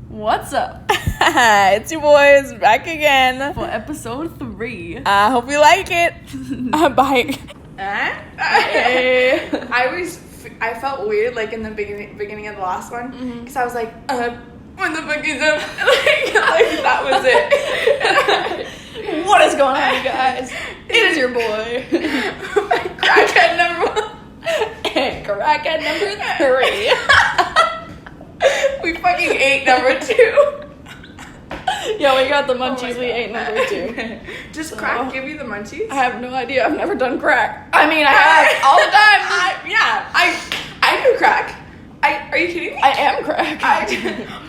What's up? It's your boys back again For episode 3. I hope you like it. Bye. Hey. I felt weird like in the beginning of the last one because I was like, when the book is up, like that was it. What is going on, you guys? It is your boy. Crackhead number 1. And crackhead number 3. We fucking ate number 2. Yeah, we got the munchies. We ate number 2. Does crack give you the munchies? I have no idea. I've never done crack. I mean, I have all the time. I do crack. Are you kidding me? I am crack.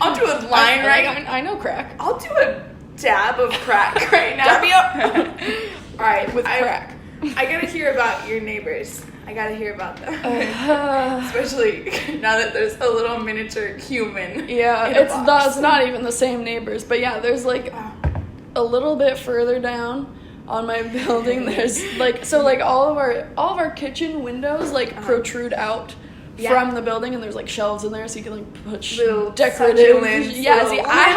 I'll do a line I know crack. I'll do a dab of crack right now. Dab me up. All right, With crack. I gotta hear about your neighbors. I gotta hear about them. Especially now that there's a little miniature human. Yeah, in a it's box. not even the same neighbors, but yeah, there's like a little bit further down on my building. There's like all of our kitchen windows protrude out from the building, and there's like shelves in there, so you can like put little decorative. succulents, Yeah, see, I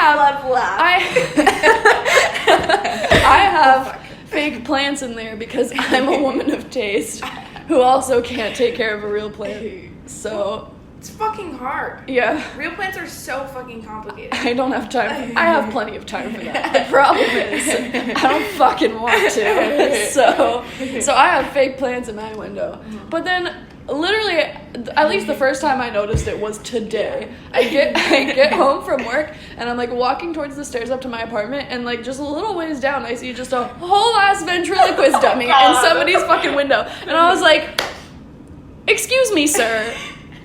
have fake plants in there because I'm a woman of taste who also can't take care of a real plant. So it's fucking hard. yeah. Real plants are so fucking complicated. I don't have time. I have plenty of time for that. The problem is, I don't fucking want to. So I have fake plants in my window. But then, literally, at least the first time I noticed it was today. I get home from work, and I'm like walking towards the stairs up to my apartment, and like just a little ways down, I see just a whole ass ventriloquist dummy in somebody's fucking window, and I was like, "Excuse me, sir."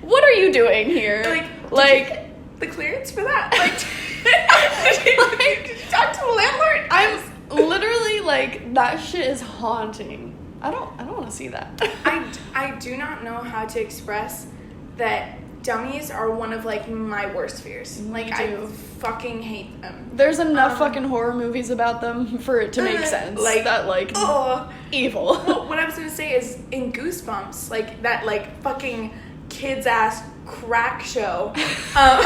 What are you doing here? Like did you get the clearance for that? Did you talk to the landlord? I'm literally like, that shit is haunting. I don't want to see that. I do not know how to express that dummies are one of like my worst fears. Like I fucking hate them. There's enough fucking horror movies about them for it to make sense. Evil. Well, what I was gonna say is in Goosebumps, like that like fucking kids ass crack show. I'm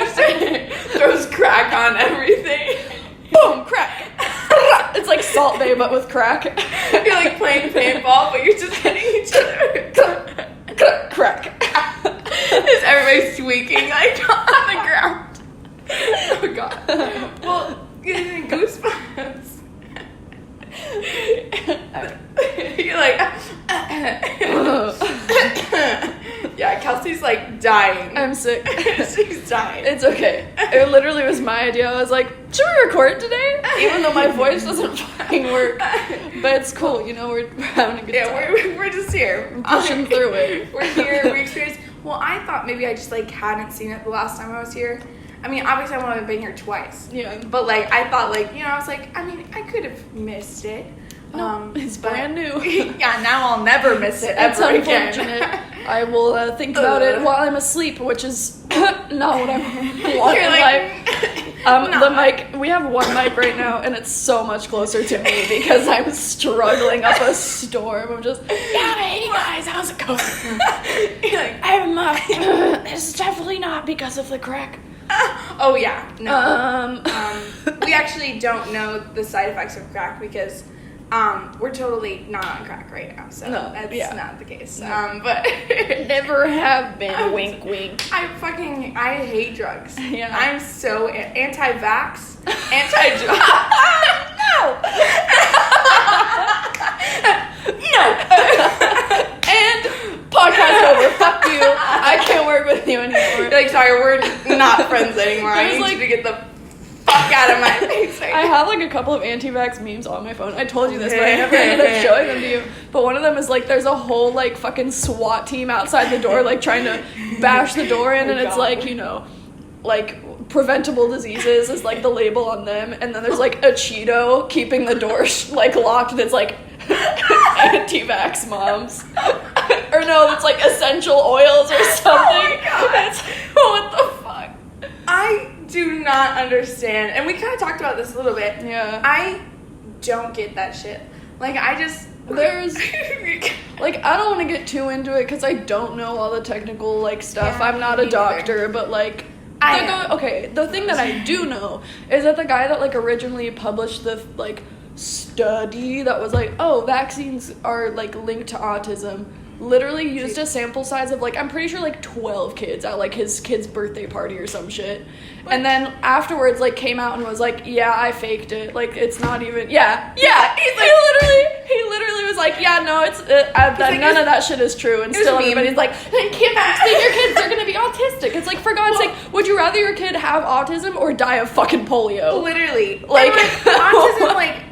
just saying, throws crack on everything. Boom, crack. It's like Salt Bae but with crack. You're like playing paintball, but you're just hitting each other. Crack. Is everybody squeaking like on the ground? Oh god. Well, in Goosebumps. You're like yeah, Kelsey's like dying. I'm sick. She's dying. It's okay. It literally was my idea. I was like, should we record today? Even though my voice doesn't fucking work. But it's cool, you know, we're having a good time. Yeah, we're just here. Pushing through it. We're here, we experienced. Well, I thought maybe I just like hadn't seen it the last time I was here. I mean, obviously I've only been here twice. Yeah. But like I thought like, you know, I was like, I mean, I could have missed it. No, it's brand new. Yeah, now I'll never miss it It's ever unfortunate. again. I will think about it while I'm asleep, which is not what I want You're in like, life. The mic, we have one mic right now, and it's so much closer to me because I'm struggling up a storm. I'm just, yeah, hey guys, how's it going? You're like, It's definitely not because of the crack. oh yeah, no. We actually don't know the side effects of crack because we're totally not on crack right now, so that's not the case. No. But Never have been. Wink, wink. I hate drugs. Yeah. I'm so anti-vax, anti-drug. No. And podcast over. Fuck you. I can't work with you anymore. You're like, sorry, we're not friends anymore. I need you to get the fuck out of my face. I have like a couple of anti-vax memes on my phone. I told you this, but I never ended up showing them to you. But one of them is like, there's a whole like fucking SWAT team outside the door, like trying to bash the door in, and it's like, you know, like preventable diseases is like the label on them, and then there's like a Cheeto keeping the door like locked that's like anti-vax moms. Or no, it's like essential oils or something. Oh my God. It's, what the fuck? I do not understand, and we kind of talked about this a little bit. Yeah. I don't get that shit. Like, I just There's, like, I don't want to get too into it because I don't know all the technical, like, stuff. Yeah, I'm not a me doctor, neither. but, like, The thing that I do know is that the guy that, like, originally published the, like, study that was like, oh, vaccines are, like, linked to autism, literally used a sample size of, like, I'm pretty sure, like, 12 kids at, like, his kid's birthday party or some shit. What? And then afterwards, like, came out and was like, yeah, I faked it. Like, it's not even, yeah. He literally was like, yeah, no, it's, none of that shit is true. And still everybody's like, you can't vaccinate your kids, they're gonna be autistic. It's like, for God's sake, would you rather your kid have autism or die of fucking polio? Literally. Like autism, like,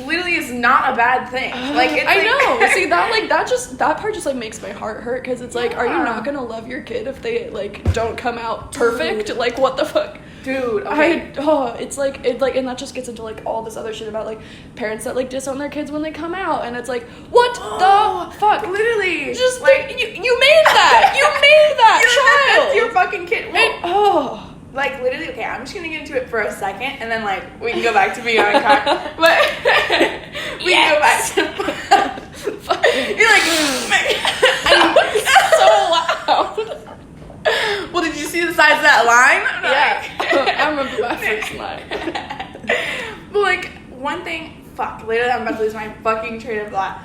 literally is not a bad thing. Like, it's I know. See, that part just, like, makes my heart hurt, because it's like, are you not gonna love your kid if they, like, don't come out perfect? Dude. Like, what the fuck? Dude, okay. It's like, and that just gets into, like, all this other shit about, like, parents that, like, disown their kids when they come out, and it's like, what the fuck? Literally. Just, like, you made that! You made that, child! That's your fucking kid. Well, like, literally, okay, I'm just gonna get into it for a second, and then, like, we can go back to being on crack. But we can go back to you're like, that was so loud. Well, did you see the size of that line? Yeah. I remember my first line. But, like, one thing, literally, I'm about to lose my fucking train of thought.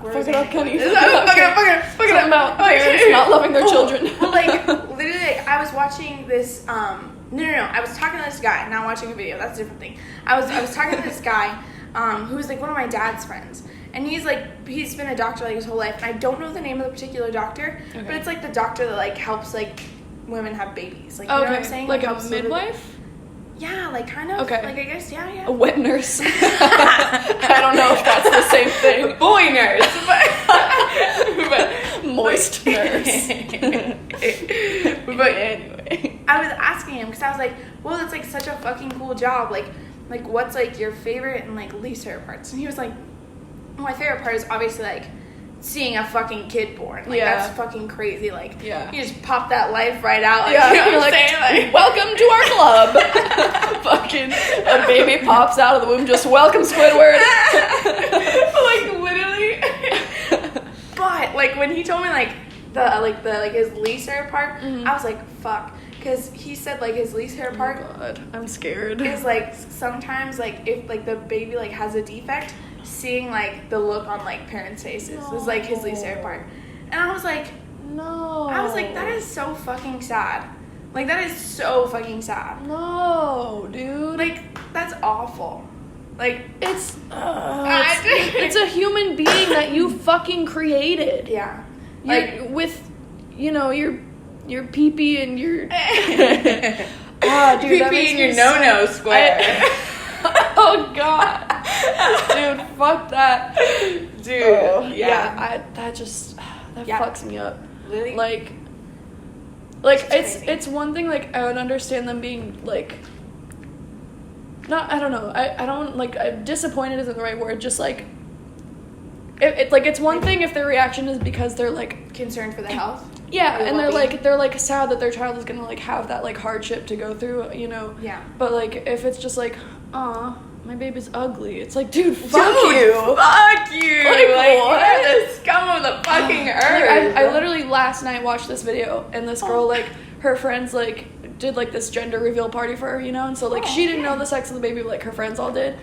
Where fuck is it up, Kenny. Fuck it up. About parents not loving their children. But, like, literally, like, I was watching this, no, I was talking to this guy, not watching a video, that's a different thing. I was talking to this guy, who was, like, one of my dad's friends. And he's been a doctor, like, his whole life. And I don't know the name of the particular doctor, but it's, like, the doctor that, like, helps, like, women have babies. Like, you know what I'm saying? Like a midwife? Yeah, like, kind of. Okay. Like, I guess, yeah. A wet nurse. I don't know if that's the same thing. Boy nurse. But moist nurse. But anyway. I was asking him, because I was like, well, that's, like, such a fucking cool job. Like, what's, like, your favorite and, like, least favorite parts? And he was like, well, my favorite part is obviously, like, seeing a fucking kid born. Like, that's fucking crazy. Like, you just pop that life right out. Like, you know what I'm saying? Like, welcome to our club. Fucking a baby pops out of the womb, just welcome, Squidward. Like, literally. But, like, when he told me, like, his least favorite part, I was like, fuck. Because he said, like, his least favorite part. Oh, God. I'm scared. Is, like, sometimes, like, if, like, the baby, like, has a defect, seeing, like, the look on, like, parents' faces is, like, his least favorite part. And I was like, that is so fucking sad. Like, that is so fucking sad. No, dude. Like, that's awful. Like, it's a human being that you fucking created. Yeah. Like, with, you know, your pee-pee and your... dude, pee-pee and your no-no square. Oh, God. Dude, fuck that. Dude, that fucks me up. Really? Like it's one thing, like, I would understand them being, like, not, I don't know, I don't, like, disappointed isn't the right word, just, like, it's one thing if their reaction is because they're, like, concerned for their health. Yeah, and they're like sad that their child is gonna, like, have that, like, hardship to go through, you know? Yeah. But, like, if it's just like, aw, my baby's ugly, it's like, dude, fuck you. Fuck you. Like what? You're the scum of the fucking earth. Like, I literally last night watched this video, and this girl, like, her friends, like, did, like, this gender reveal party for her, you know? And so, like, she didn't know the sex of the baby, but, like, her friends all did.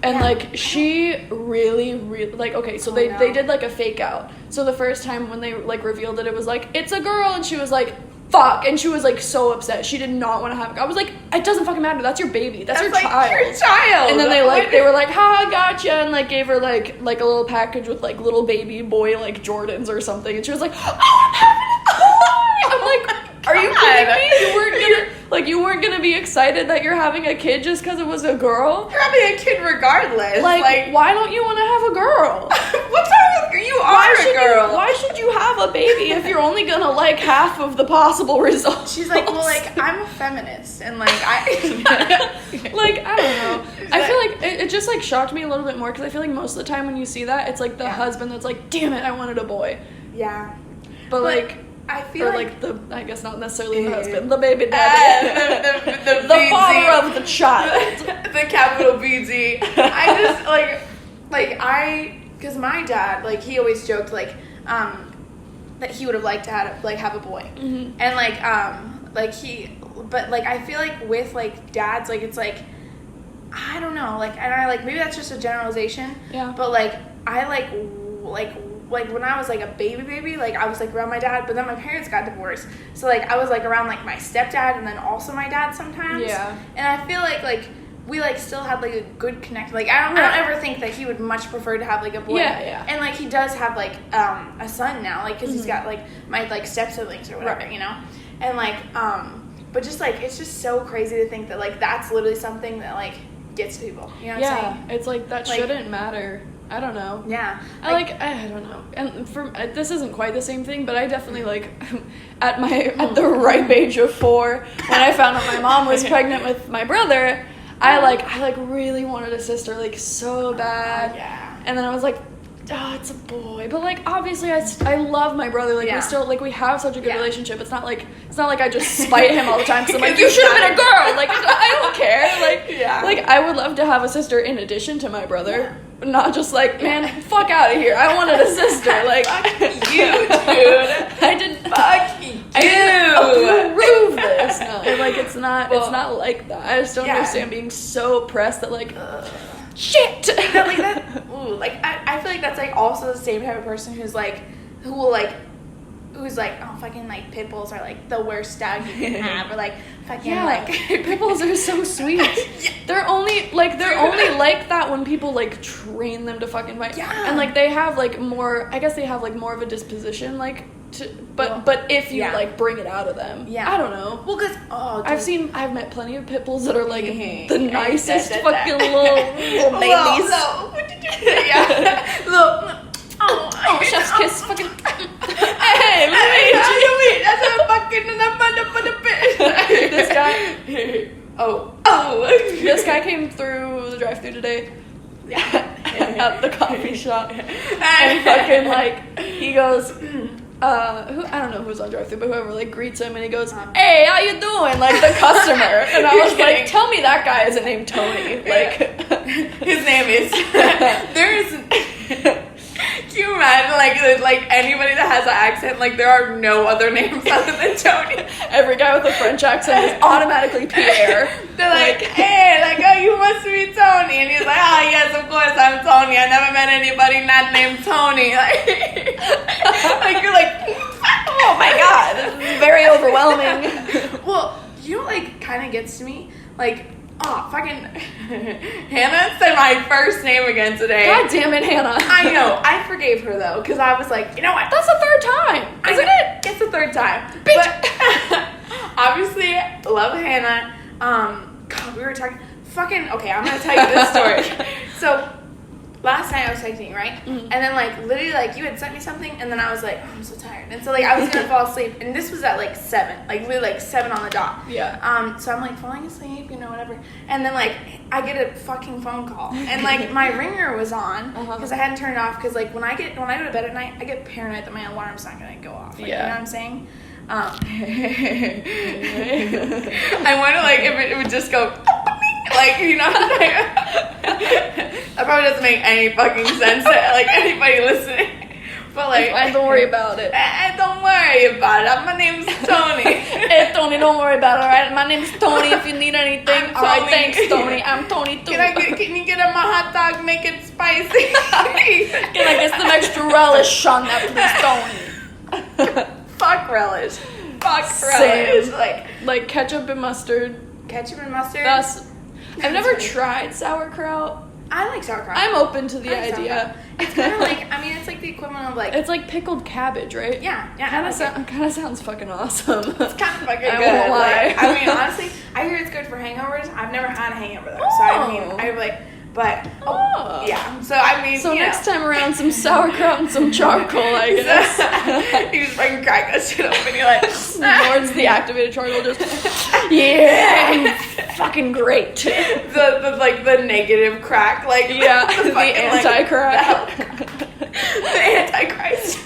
And, like, she really, like, okay, so they did, like, a fake out. So the first time when they, like, revealed it, it was like, it's a girl, and she was like, fuck, and she was, like, so upset. She did not want to have it. I was like, it doesn't fucking matter. That's your baby. That's your child. Your child. And then they were like, ha, gotcha, and, like, gave her, like a little package with, like, little baby boy, like, Jordans or something, and she was like, oh, I'm having it. I'm like, are you kidding me? You weren't gonna be excited that you're having a kid just because it was a girl? You're having a kid regardless. Like, why don't you want to have a girl? What's wrong with you? You are a girl. Why should you have a baby if you're only gonna like half of the possible results? She's like, well, like, I'm a feminist, and like, like, I don't know. I feel like it just, like, shocked me a little bit more, because I feel like most of the time when you see that, it's like the husband that's like, damn it, I wanted a boy. Yeah. But like, I feel like the, I guess not necessarily the husband, the baby daddy, the father of the child, the capital BG. I just because my dad, like, he always joked, like, that he would have liked to have a boy, and like, but like I feel like with like dads, like it's like I don't know, like, and I like maybe that's just a generalization. Yeah. But like I like when I was like a baby, like I was like around my dad, but then my parents got divorced, so like I was like around like my stepdad and then also my dad sometimes. Yeah. And I feel like we like still had like a good connection. Like I don't ever think that he would much prefer to have like a boy. Yeah. And like he does have like a son now, like because he's got like my like step siblings or whatever, you know. And like but just like it's just so crazy to think that like that's literally something that like gets people. You know what I'm saying? It's like that Like, shouldn't matter. I don't know. Yeah. I don't know. And for this isn't quite the same thing, but I definitely like at the ripe age of 4, when I found out my mom was pregnant with my brother, I really wanted a sister like so bad. Yeah. And then I was like, oh, it's a boy. But like obviously I love my brother. Like we still like we have such a good relationship. It's not like I just spite him all the time because I'm like, you should have been a girl. Like I don't care. Like I would love to have a sister in addition to my brother. Yeah. But not just like, man, fuck out of here. I wanted a sister. Like Fuck you, dude. I did Fuck you. I didn't approve this. No. And like it's not like that. I just don't understand being so pressed that like shit. Like that. Ooh, like I feel like that's like also the same type of person who's like oh fucking like pit bulls are like the worst dog you can have, or like fucking like pit bulls are so sweet. They're only like that when people like train them to fucking fight. Yeah. And like they have like more, I guess they have like more of a disposition like to, but if you like bring it out of them. Yeah. I don't know. Well, cause I've met plenty of pit bulls that are like the nicest fucking little babies. Yeah. Oh, chef's kiss, fucking. Hey, that's a fucking this guy. This guy came through the drive-thru today. At the coffee shop, and fucking like he goes. I don't know who's on drive-thru, but whoever like greets him and he goes, "Hey, how you doing?" Like the customer, and I was like, "Tell me that guy isn't named Tony." Like his name is. There is. Can you imagine, like anybody that has an accent, like there are no other names other than Tony. Every guy with a French accent is automatically Pierre. They're like, hey, like, oh, you must be Tony. And he's like, oh, yes, of course I'm Tony. I never met anybody not named Tony. Like you're like, oh my god, this is very overwhelming. Well, you know what, like, kind of gets to me? Like, oh, fucking Hannah said my first name again today. God damn it, Hannah. I know. I forgave her, though, because I was like, you know what? That's the third time, isn't it? It's the third time. Bitch. But, obviously, love Hannah. God, we were talking. Fucking, okay, I'm going to tell you this story. So, last night I was texting you, right? Mm-hmm. And then, like, literally, like, you had sent me something, and then I was like, oh, I'm so tired. And so, like, I was going to fall asleep. And this was at, like, 7. Like, literally, like, 7 on the dot. Yeah. So I'm, like, falling asleep, you know, whatever. And then, like, I get a fucking phone call. And, like, my ringer was on because I hadn't turned it off. Because, like, when I go to bed at night, I get paranoid that my alarm's not going to go off. Like, you know what I'm saying? I wonder, like, if it would just go... Like, you know what I'm saying? That probably doesn't make any fucking sense to, like, anybody listening. But, like... Don't worry about it. Don't worry about it. My name's Tony. Hey, Tony, don't worry about it, alright? My name's Tony if you need anything. Alright, thanks, Tony. I'm Tony, too. Can you get my hot dog, make it spicy? Can I get some extra relish on that, please, Tony? Fuck relish. Fuck relish. Like ketchup and mustard. Ketchup and mustard? I've never tried sauerkraut. I like sauerkraut. I'm open to the idea. Sauerkraut. It's kind of like, I mean, it's like the equivalent of like... It's like pickled cabbage, right? Yeah. Kind of sounds fucking awesome. It's kind of fucking good. I won't lie. Like, I mean, honestly, I hear it's good for hangovers. I've never had a hangover though. So I mean, I like... But, yeah. So, I mean, so next time around, some sauerkraut and some charcoal, I guess. You just fucking crack that shit open. You're like... Towards the activated charcoal, just... Yeah, fucking great. The negative crack, like... Yeah, the anti-crack. The antichrist.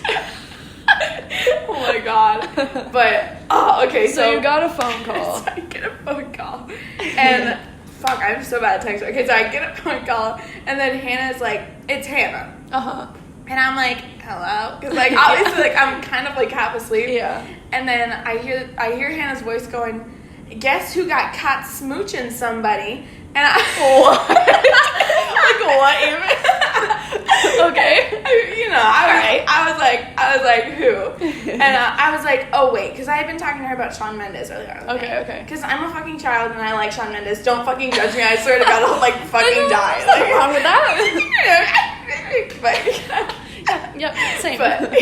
Oh my god. But, okay, so you got a phone call. So I get a phone call. And... Fuck, I'm so bad at text. Okay, so I get a phone call, and then Hannah's like, it's Hannah. Uh-huh. And I'm like, hello? Because, like, obviously, like, I'm kind of, like, half asleep. Yeah. And then I hear Hannah's voice going, guess who got caught smooching somebody? And What? Like what even? Okay. I was like, who? And I was like, oh wait, because I had been talking to her about Shawn Mendes earlier. Okay. Because I'm a fucking child and I like Shawn Mendes. Don't fucking judge me. I swear to God, I'll like fucking die. There's nothing wrong with that. Yep, same. But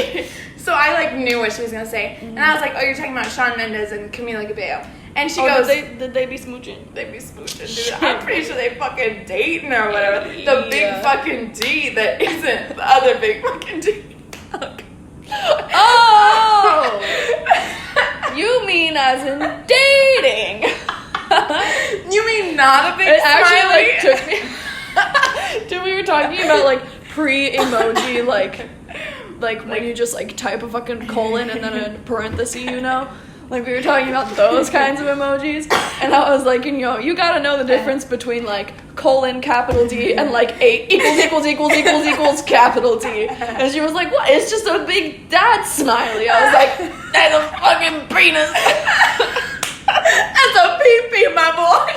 so I like knew what she was gonna say, and I was like, oh, you're talking about Shawn Mendes and Camila Cabello. And she goes, did they be smooching? They be smooching, dude. I'm pretty sure they fucking dating or whatever. The big fucking D that isn't the other big fucking D. Oh! You mean as in dating? You mean not a big It actually smiley? like took me. Dude, we were talking about like pre-emoji, like when you just like type a fucking colon and then a parenthesis, you know. Like, we were talking about those kinds of emojis, and I was like, you gotta know the difference between, like, colon, capital D, and, like, 8 equals capital D. And she was like, what? It's just a big dad smiley. I was like, that's a fucking penis. That's a pee-pee, my boy.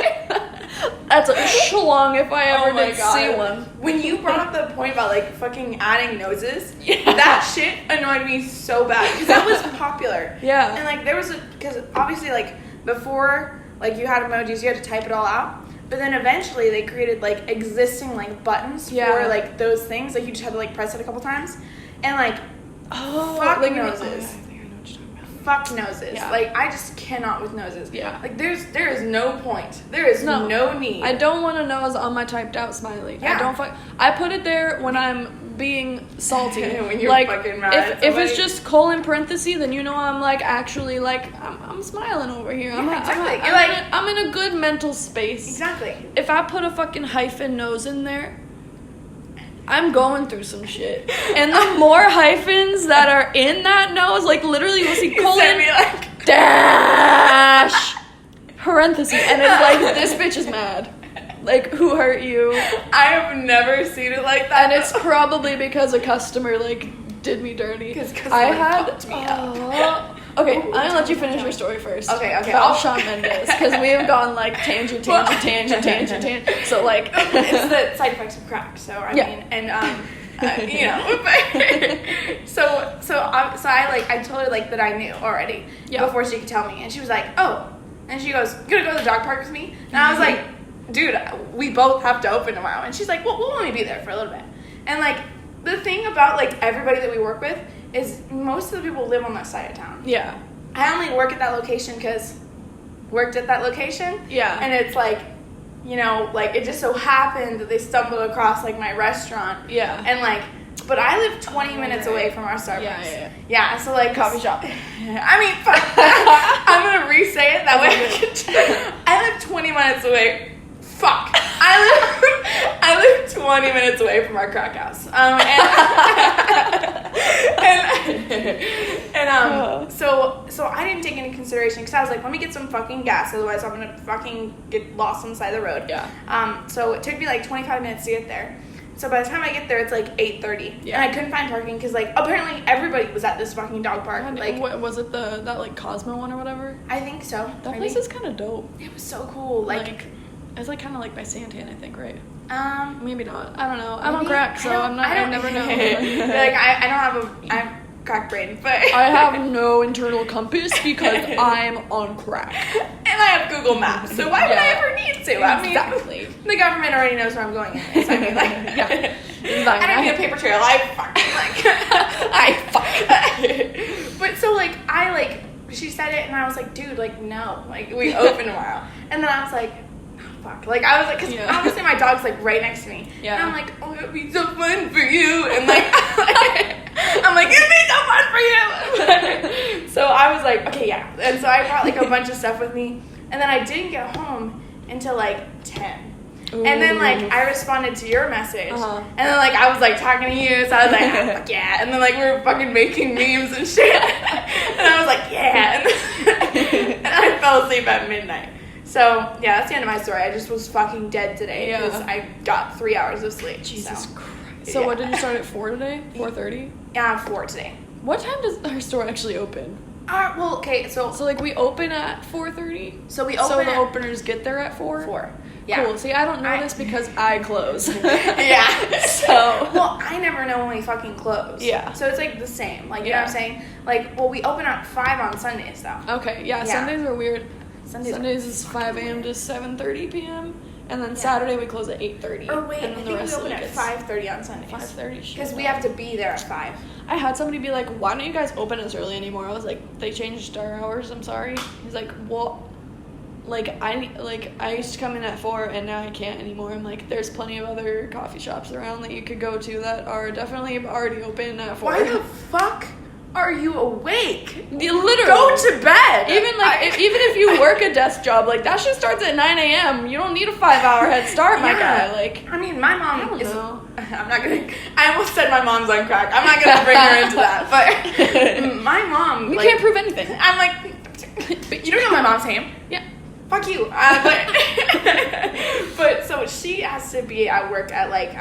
That's a schlong if I ever did see one. When you brought up the point about, like, fucking adding noses, that shit annoyed me so bad. Because that was popular. Yeah. And, like, there was because obviously, like, before, like, you had emojis, you had to type it all out. But then eventually they created, like, existing, like, buttons for, like, those things. Like, you just had to, like, press it a couple times. And, like, fuck like noses. Fuck noses. Yeah. Like, I just cannot with noses. Yeah. Like, there is no point. There is no need. I don't want a nose on my typed out smiley. Yeah. I put it there when I'm being salty. When you're like, fucking mad at if somebody. it's just colon parenthesis, then you know I'm like actually like I'm smiling over here. I'm in a good mental space. Exactly. If I put a fucking hyphen nose in there, I'm going through some shit. And the more hyphens that are in that nose, like literally you'll see colon dash parenthesis, and it's like, this bitch is mad. Like, who hurt you? I have never seen it like that. And it's probably because a customer like did me dirty. Fucked me up. Okay, I'm gonna let you finish your story first. Okay. About Shawn Mendes, because we have gone like tangent. So like, it's the side effects of crack. So I mean, and you know, so I told her like that I knew already before she could tell me, and she was like, oh, and she goes, you gonna go to the dog park with me? And I was like, dude, we both have to open tomorrow, and she's like, well, we'll only be there for a little bit, and like the thing about like everybody that we work with is most of the people live on that side of town. Yeah. I only work at that location because worked at that location. Yeah. And it's like, you know, like it just so happened that they stumbled across like my restaurant. Yeah. And like, but I live 20 minutes away from our Starbucks. Yeah, so like coffee shop. I mean, fuck, I'm gonna re-say it that way. I live 20 minutes away. Fuck. I live 20 minutes away from our crack house. So I didn't take into consideration because I was like, let me get some fucking gas, otherwise I'm gonna fucking get lost on the side of the road. Yeah. So it took me like 25 minutes to get there. So by the time I get there, it's like 8:30, and I couldn't find parking because like apparently everybody was at this fucking dog park. Like, what was it, that like Cosmo one or whatever? I think so. That place is kind of dope. It was so cool. Like it's like kind of like by Santan, I think, right? Maybe not. I don't know. I don't crack, so I never know. Like I have crack brain, but I have no internal compass because I'm on crack. And I have Google Maps, so why would I ever need to? Exactly. I mean, the government already knows where I'm going anyways. I mean, like, I don't need a paper trail. I fuck. But so, like, she said it, and I was like, dude, like, no. Like, we open tomorrow. And then I was like, fuck. Like, I was like, because obviously my dog's, like, right next to me. Yeah. And I'm like, oh, it'd be so fun for you. And, like, I'm like, it'd be so fun for you. So I was like, okay, yeah. And so I brought, like, a bunch of stuff with me. And then I didn't get home until, like, 10. Ooh. And then, like, I responded to your message. And then, like, I was, like, talking to you. So I was like, fuck yeah. And then, like, we were fucking making memes and shit. And I was like, yeah. And I fell asleep at midnight. So, yeah, that's the end of my story. I just was fucking dead today because I got 3 hours of sleep. Jesus Christ. So what, did you start at 4 today? 4:30? Yeah, 4 today. What time does our store actually open? Well, okay, so like we open at 4:30. So we open So the at openers get there at 4. 4. Yeah. Cool. See, I don't know this because I close. Yeah. So. Well, I never know when we fucking close. Yeah. So it's like the same. Like, you know what I'm saying? Like, well, we open at 5 on Sundays though. Okay. Yeah. Sundays are weird. Sundays is 5 a.m. to 7:30 p.m. And then Saturday we close at 8:30. Or wait, and I then think we of open the at week 5:30 on Sundays. 5:30. Because we have to be there at 5. I had somebody be like, "Why don't you guys open as early anymore?" I was like, "They changed our hours. I'm sorry." He's like, "Well, I used to come in at 4 and now I can't anymore." I'm like, "There's plenty of other coffee shops around that you could go to that are definitely already open at 4." Why the fuck are you awake? Literally. Go to bed. Even even if you work a desk job, like that shit starts at 9 a.m. You don't need a 5-hour head start, my guy. Like, I mean, my mom I don't know. I'm not gonna. I almost said my mom's on crack. I'm not gonna bring her into that. But my mom. We can't prove anything. I'm like, but you don't know my mom's name. Yeah. Fuck you. But so she has to be at work at like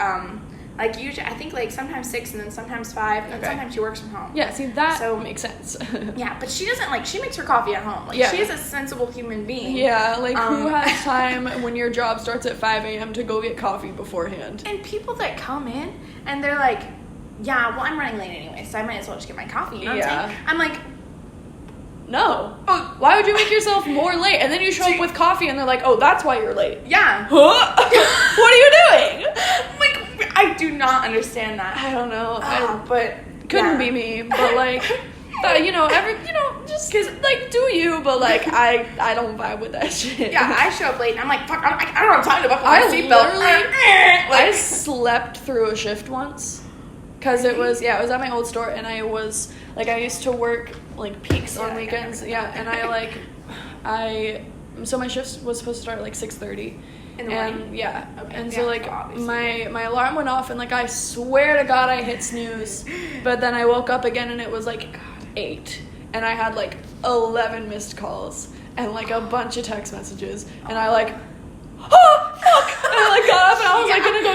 usually I think like sometimes 6 and then sometimes 5 and then sometimes she works from home. Yeah, see that makes sense. Yeah, but she doesn't she makes her coffee at home. Like she is a sensible human being. Yeah, like who has time when your job starts at 5 a.m. to go get coffee beforehand? And people that come in and they're like, yeah, well I'm running late anyway, so I might as well just get my coffee. You know what I'm saying? I'm like, no. Why would you make yourself more late? And then you show up with coffee and they're like, oh, that's why you're late. Yeah. Huh? What are you doing? Like, I do not understand that. I don't know. But couldn't be me. But like, just cause like do you? But like, I don't vibe with that shit. Yeah, I show up late and I'm like, fuck, I don't have time to buckle my seatbelt. I slept through a shift once. Cause it was at my old store and I was like, I used to work like peaks on weekends. So my shift was supposed to start at like 6:30. In the morning? Yeah. Okay. And so like my alarm went off and like I swear to God I hit snooze. But then I woke up again and it was like 8. And I had like 11 missed calls and like a bunch of text messages. And I like, oh fuck! And I like got up and I was like gonna go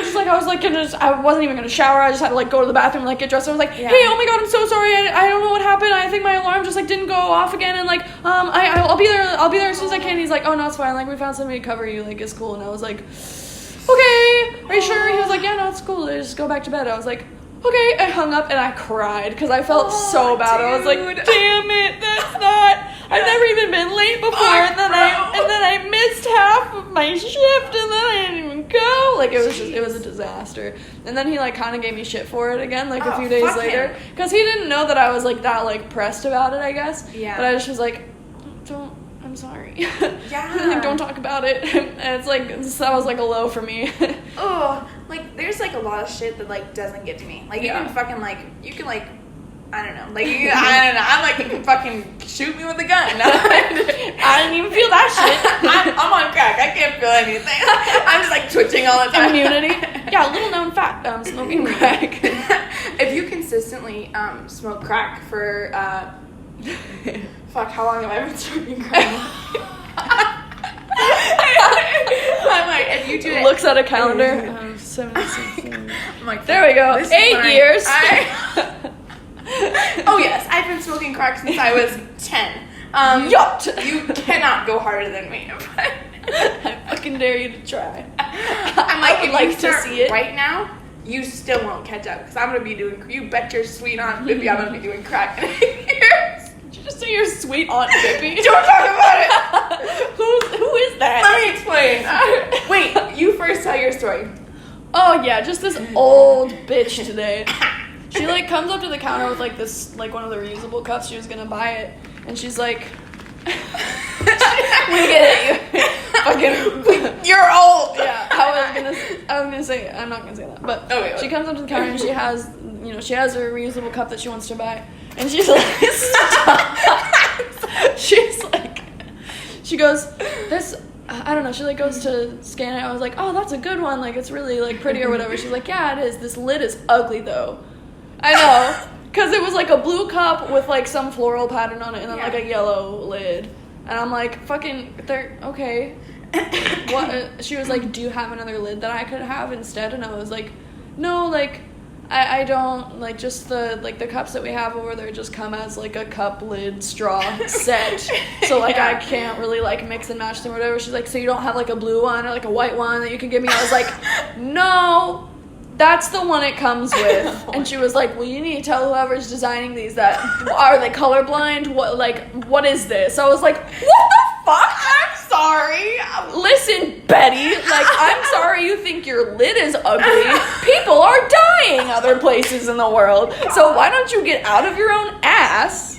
I wasn't even gonna shower. I just had to like go to the bathroom and like get dressed. I was like, hey, oh my God, I'm so sorry. I don't know what happened. I think my alarm just like didn't go off again. And like I'll be there as soon as I can. He's like, oh no, it's fine. Like we found somebody to cover you. Like it's cool. And I was like, okay, are you sure? He was like, yeah, no, it's cool. Just go back to bed. I was like, okay. I hung up and I cried because I felt so bad. Dude. I was like, damn it, that's not. I've never even been late before, and then I missed half of my shift, and then I didn't even go. Like it was a disaster. And then he like kind of gave me shit for it again, like a few days later, because he didn't know that I was like that like pressed about it, I guess. Yeah. But I just was like, I'm sorry. Yeah. Like, don't talk about it. And it's like that was like a low for me. Oh, like there's like a lot of shit that like doesn't get to me. Like you can fucking like you can like. I don't know. Like, I don't know. I'm like, you can fucking shoot me with a gun. I didn't even feel that shit. I'm on crack. I can't feel anything. I'm just like twitching all the time. Immunity. Yeah, little known fact, smoking crack. If you consistently smoke crack for, fuck, how long have I been smoking crack? I'm like, if you do it. Looks at a calendar. 76. I'm like, there we go. 8 years. Oh yes, I've been smoking crack since I was 10. You cannot go harder than me. I fucking dare you to try. I'm like, I would like to see it right now. You still won't catch up because I'm gonna be doing. You bet your sweet Aunt Bippy I'm gonna be doing crack in 8 years. Did you just say your sweet Aunt Bippy? Don't talk about it. Who is that? Let me explain. Wait, you first tell your story. Oh yeah, just this old bitch today. She like comes up to the counter with like this like one of the reusable cups. She was gonna buy it, and she's like, "We get it, fucking, you're old." Yeah, I was gonna say I'm not gonna say that, but she comes up to the counter and she has her reusable cup that she wants to buy, and she's like, she's like, she goes, this. I don't know, she like goes to scan it. I was like, oh, that's a good one, like it's really like pretty or whatever. She's like, yeah, it is. This lid is ugly though. I know, because it was like a blue cup with like some floral pattern on it and then like a yellow lid. And I'm like, fucking, they're okay. What? She was like, do you have another lid that I could have instead? And I was like, no, like, I don't like just the cups that we have over there just come as like a cup lid straw set. So like I can't really like mix and match them or whatever. She's like, so you don't have like a blue one or like a white one that you can give me? I was like, no, that's the one it comes with. And she was like, well, you need to tell whoever's designing these that are they colorblind? What is this? I was like, what the fuck? I'm sorry. Listen, Betty, like, I'm sorry you think your lid is ugly. People are dying other places in the world. So why don't you get out of your own ass?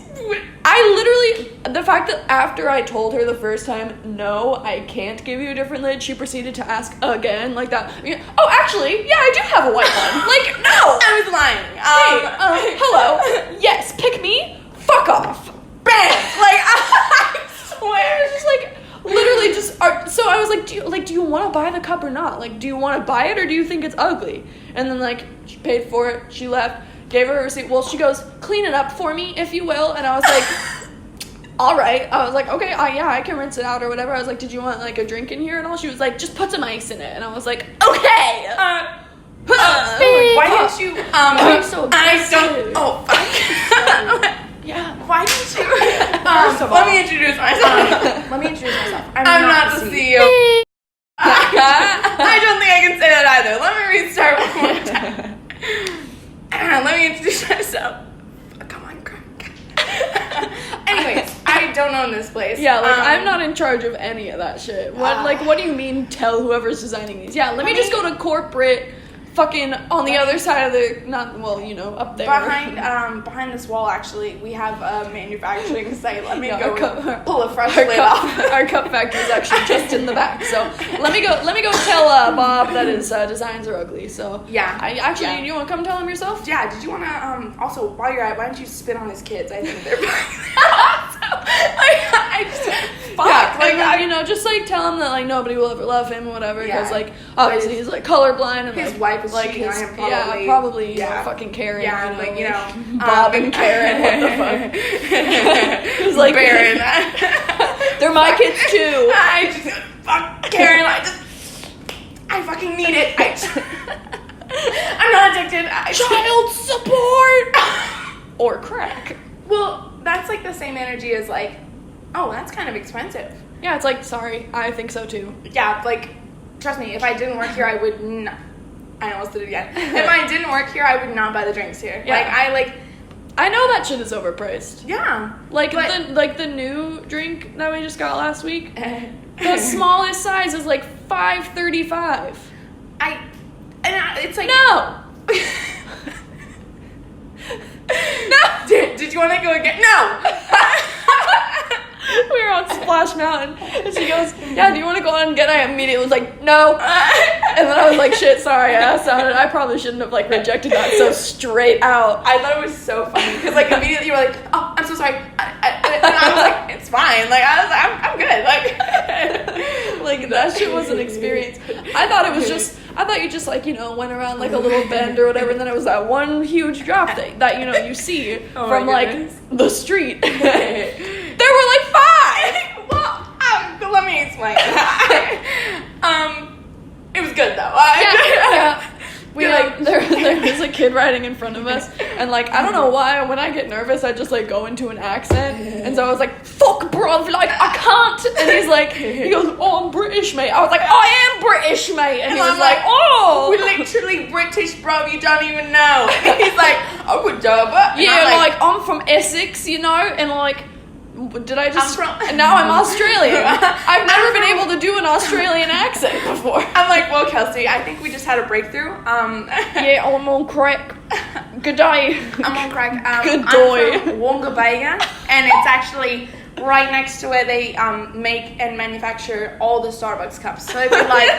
The fact that after I told her the first time, no, I can't give you a different lid, she proceeded to ask again, like that. Oh, actually, yeah, I do have a white one. Like, no. I was lying. Hey, hello. Yes, pick me. Fuck off. Bam. Like, I swear. Just like, literally just so I was like, do you want to buy the cup or not? Like, do you want to buy it or do you think it's ugly? And then like she paid for it, she left, gave her receipt. Well, she goes, clean it up for me if you will. And I was like, all right. I was like, okay, yeah, I can rinse it out or whatever. I was like, did you want like a drink in here and all? She was like, just put some ice in it. And I was like, okay. Why didn't you I'm so I don't oh fuck. Yeah. Why didn't you let me introduce myself. I'm not the CEO. I don't think I can say that either. Let me restart one more time. Let me introduce myself. Come on, crack. Anyways, I don't own this place. Yeah, like I'm not in charge of any of that shit. What do you mean tell whoever's designing these? Yeah, let me just go to corporate fucking on the other side of the up there. Behind this wall actually we have a manufacturing site. Let me go pull a fresh our lid cup, off. Our cup factory is actually just in the back. So let me go tell Bob that his designs are ugly. So yeah. You want to come tell him yourself? Yeah, did you want to also while you're at it, why don't you spit on his kids? I think they're I just fuck. Just like tell him that like nobody will ever love him or whatever because like obviously he's like colorblind and his like, wife is like cheating his, on him probably. Fucking Karen. Yeah, Bob and Karen. What the fuck? He's like Baron. They're my kids too. I just fuck Karen. I fucking need it. I'm not addicted. Child support or crack. Well, that's like the same energy as like, oh, that's kind of expensive. Yeah, it's like, sorry, I think so too. Yeah, like, trust me, if I didn't work here, I would not. I almost did it again. If I didn't work here, I would not buy the drinks here. Yeah. I know that shit is overpriced. Yeah. The new drink that we just got last week, the smallest size is like $5.35. It's like no. No. Did you want to go again? No. We were on Splash Mountain, and she goes, yeah, do you want to go on and get it? I immediately was like, no. And then I was like, shit, sorry, I probably shouldn't have, like, rejected that so straight out. I thought it was so funny, because, like, immediately you were like, oh, I'm so sorry. And I was like, it's fine. Like, I was like, I'm good. Like, that shit was an experience. I thought you just, like, went around, like, a little bend or whatever, and then it was that one huge drop that you see from, like, the street. There were like 5. Well, let me explain. It was good though. Yeah. We there was a kid riding in front of us, and like I don't know why when I get nervous I just like go into an accent, and so I was like, "Fuck, bruv, like I can't." And he goes, "Oh, I'm British, mate." I was like, "I am British, mate," and he was like, "Oh, we're literally British, bruv. You don't even know." And he's like, "Oh, good job." Yeah, like I'm from Essex, and like. Did I just? Now I'm Australian. I've never been able to do an Australian accent before. I'm like, well, Kelsey, I think we just had a breakthrough. Yeah, I'm on crack. Good day. I'm on crack. Good day. I'm from Wongabaga, and it's actually right next to where they make and manufacture all the Starbucks cups. So if you like,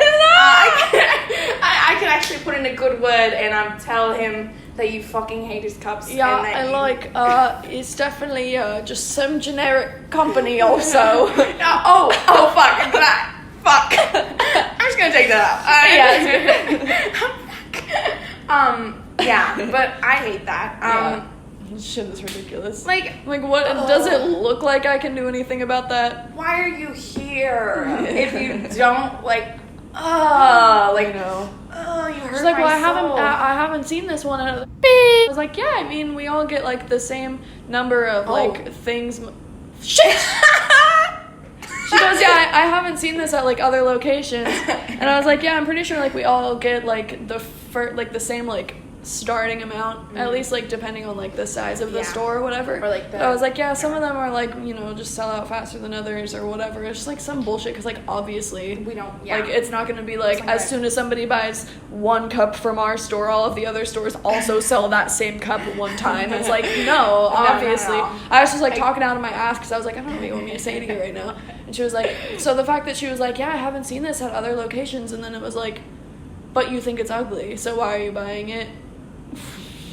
I can actually put in a good word and tell him that you fucking hate his cups. Yeah, and it's definitely just some generic company also. oh fuck, fuck. I'm just gonna take that out. Yeah, but I hate that. Shit is ridiculous. Like what? Does it look like I can do anything about that? Why are you here if you don't you hurt She's like, well, my I haven't seen this one. I was like, yeah, I mean, we all get like the same number of like things. Shit. She goes, yeah, I haven't seen this at like other locations, and I was like, yeah, I'm pretty sure like we all get like the same like starting amount, at least like depending on like the size of the store or whatever. Or like but I was like, yeah, some of them are like, you know, just sell out faster than others or whatever. It's just like some bullshit because like obviously we don't like it's not going to be like as soon as somebody buys one cup from our store, all of the other stores also sell that same cup at one time. It's like no, obviously. No. I was just like talking out of my ass because I was like, I don't know what you want me to say to you right now. And she was like, so the fact that she was like, yeah, I haven't seen this at other locations, and then it was like, but you think it's ugly, so why are you buying it?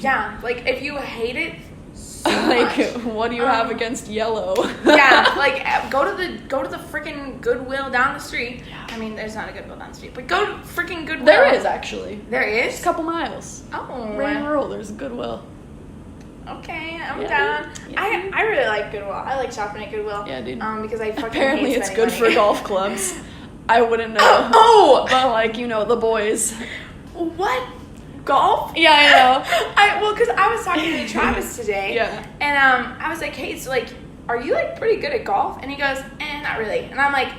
Yeah, like if you hate it so like much, what do you have against yellow? yeah, like go to the freaking Goodwill down the street. Yeah. I mean, there's not a Goodwill down the street, but go to freaking Goodwill. There is actually. There is? It's a couple miles. Oh. Rain and Rural, there's a Goodwill. Okay, I'm down. Yeah. I really like Goodwill. I like shopping at Goodwill. Yeah, dude. Because I fucking apparently hate it's good spending for money. golf clubs. I wouldn't know. Oh! But like, you know, the boys. What? Golf? Yeah, I know. Well, because I was talking to Travis today. Yeah. And I was like, hey, so like, are you like pretty good at golf? And he goes, not really. And I'm like,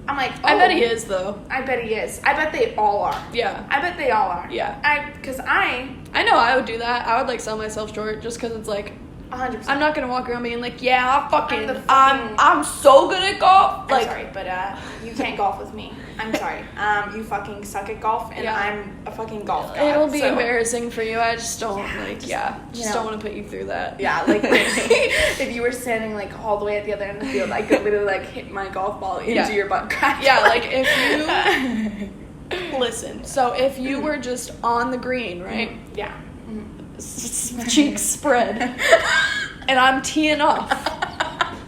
oh, I bet he is though. I bet he is. I bet they all are. Yeah. I bet they all are. Yeah. Because I know I would do that. I would like sell myself short just because it's like 100%. I'm not gonna walk around being like, yeah, I'm so good at golf. I'm sorry, but you can't golf with me. I'm sorry. You fucking suck at golf, and I'm a fucking golf god. It'll be embarrassing for you. I just don't don't want to put you through that. Yeah, like if you were standing like all the way at the other end of the field, I could literally like hit my golf ball into your butt crack. Yeah, like if you listen. So if you were just on the green, right? Yeah. Cheeks spread, and I'm teeing off.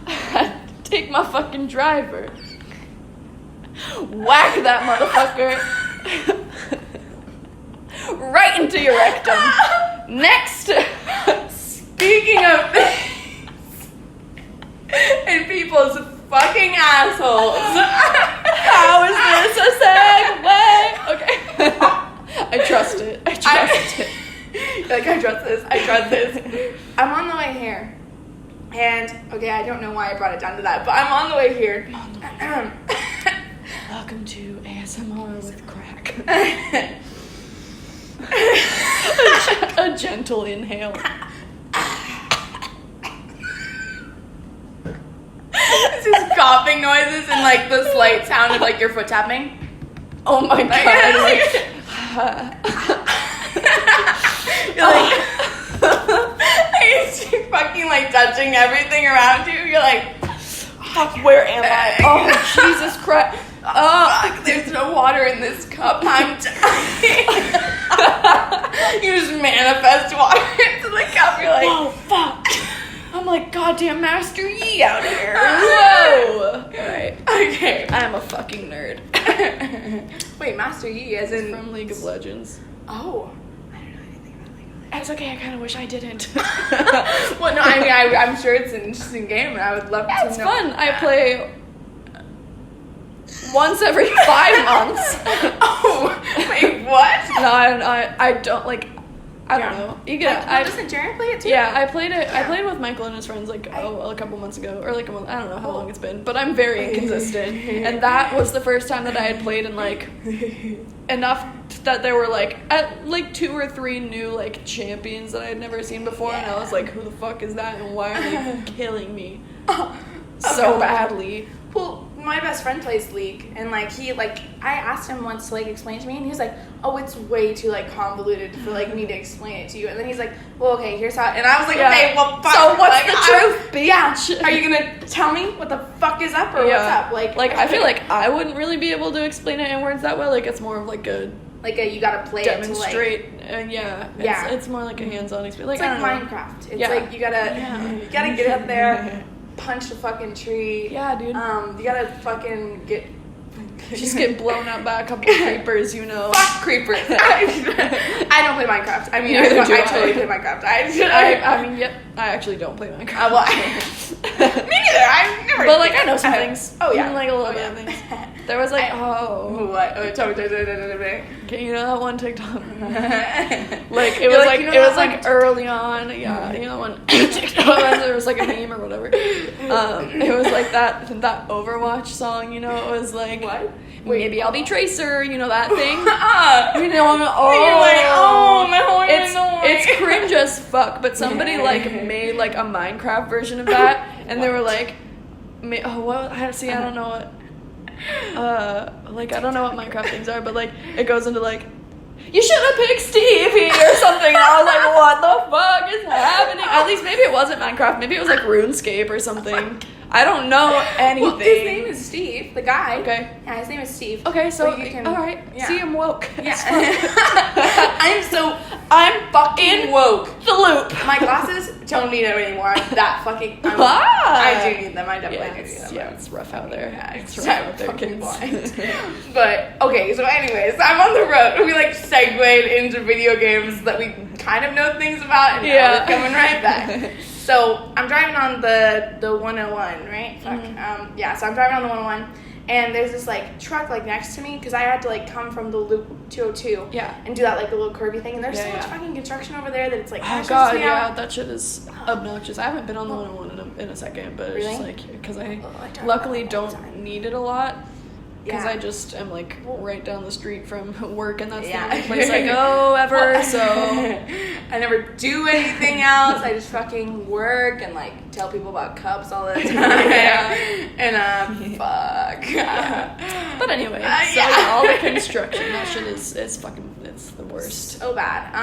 I take my fucking driver, whack that motherfucker right into your rectum. Next. Speaking of this, and people's fucking assholes. How is this a segue? Okay. I trust it. Like, I trust this. I'm on the way here. And, okay, I don't know why I brought it down to that, but I'm on the way here. Welcome to ASMR with crack. A gentle inhale. It's just coughing noises and, like, the slight sound of, like, your foot tapping. Oh my god. You're like, you're fucking like touching everything around you. You're like, fuck, where am I? Oh, Jesus Christ. Fuck, there's no water in this cup. I'm dying. You just manifest water into the cup. You're like, oh, fuck. I'm like, goddamn Master Yi out here. Whoa. Alright. Okay. I'm a fucking nerd. Wait, Master Yi as in... From League of Legends. Oh. I don't know anything about League of Legends. It's okay, I kind of wish I didn't. Well, no, I mean, I'm sure it's an interesting game, and I would love to know. It's fun. I play once every 5 months. Oh, wait, what? No, I don't, like... I don't know. You get. Doesn't Jared play it too? Yeah, I played it. Yeah. I played with Michael and his friends like a couple months ago, or like a month. I don't know how long it's been, but I'm very inconsistent. And that was the first time that I had played in like enough that there were like at like 2 or 3 new like champions that I had never seen before, and I was like, who the fuck is that, and why are they killing me so badly? Well, my best friend plays League, and like I asked him once to like explain it to me, and he was like, oh, it's way too like convoluted for like me to explain it to you. And then he's like, well, okay, here's how, and I was like, okay, well, fuck. So what's the truth, bitch? Yeah, are you gonna tell me what the fuck is up or what's up? Like I feel like I wouldn't really be able to explain it in words that well. Like it's more of like a you gotta play demonstrate, it to like, it's more like a hands-on experience. Like, it's like Minecraft. It's like you gotta get up there, punch a fucking tree. Yeah, dude. You gotta fucking get Just get blown up by a couple of creepers, you know. Fuck creepers. I don't play Minecraft. I mean, I totally play Minecraft. I mean, yep. I actually don't play Minecraft. Me neither. I've never. But like, I know some things. Oh yeah. Like a little bit of things. There was like, What? Oh, tell me. Okay, you know that one TikTok? Like it was like, it was like early on. Yeah, you know when TikTok there was like a meme or whatever. It was like that Overwatch song. You know, it was like what? Maybe I'll be Tracer. You know that thing. You know, You're like, oh, my whole it's cringe as fuck. But somebody like made like a Minecraft version of that, and they were like, what? I don't know what. Like I don't know what Minecraft things are, but like it goes into like, you should have picked Stevie or something, and I was like, what the fuck is happening? At least maybe it wasn't Minecraft, maybe it was like RuneScape or something. I don't know anything. Well, his name is Steve, the guy. Okay. Yeah, his name is Steve. Okay, so you can, all right. yeah. See, I'm woke. Yeah. I'm fucking woke. The loop. My glasses don't need them anymore. That fucking. I do need them. I definitely do need them. Yeah, it's rough out there. Yeah, it's rough out there, fucking kids. blind. But okay, so anyways, I'm on the road. We like segued into video games that we kind of know things about, and now we're coming right back. So I'm driving on the 101, right? Fuck. Mm-hmm. Yeah, so I'm driving on the 101, and there's this like truck like next to me because I had to like come from the loop 202. Yeah. And do that like the little curvy thing, and there's so much Yeah. fucking construction over there that it's like. Oh god, yeah, that shit is obnoxious. I haven't been on the 101 in a second, but it's just like because I luckily don't need it a lot. Because I just am like right down the street from work, and that's the only place I go ever. So I never do anything else. I just fucking work and like tell people about Cubs all the time. And fuck. Yeah. But anyway, so all the construction, that shit is fucking. It's the worst. So bad.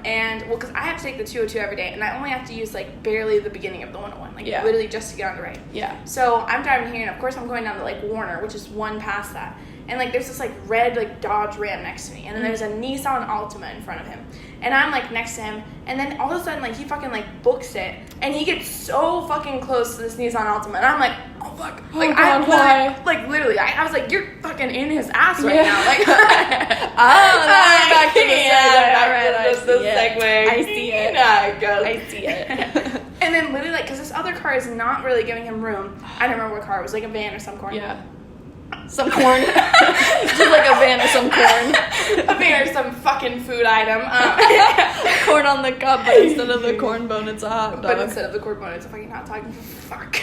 And well, because I have to take the 202 every day, and I only have to use like barely the beginning of the 101, like literally just to get on the right. Yeah. So I'm driving here, and of course I'm going down to like Warner, which is one past that. And like there's this like red like Dodge Ram next to me, and then there's a Nissan Altima in front of him, and I'm like next to him, and then all of a sudden like he fucking like books it, and he gets so fucking close to this Nissan Altima, and I'm like, oh fuck, like I literally I was like, you're fucking in his ass right now, like back to the segue. I see it. Yeah, it goes. I see it. And then literally like because this other car is not really giving him room. I don't remember what car it was, like a van or some corn. Yeah. Some corn. Just like a van or some corn. A van or some fucking food item. Corn on the cup, but instead of the corn bone, it's a hot dog. But instead of the corn bone, it's a fucking hot dog. Fuck.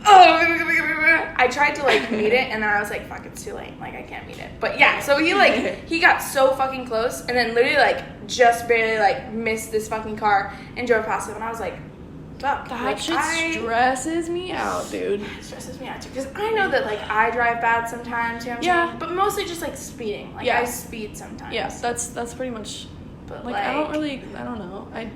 I tried to like meet it, and then I was like, fuck, it's too late. Like, I can't meet it. But yeah, so he got so fucking close, and then literally like just barely like missed this fucking car and drove past him, and I was like, fuck. That like, shit stresses me out, dude. It stresses me out too, because I know that like I drive bad sometimes, you know what I'm saying? But mostly just like speeding. Like I speed sometimes. Yeah, that's pretty much. But like I don't know. I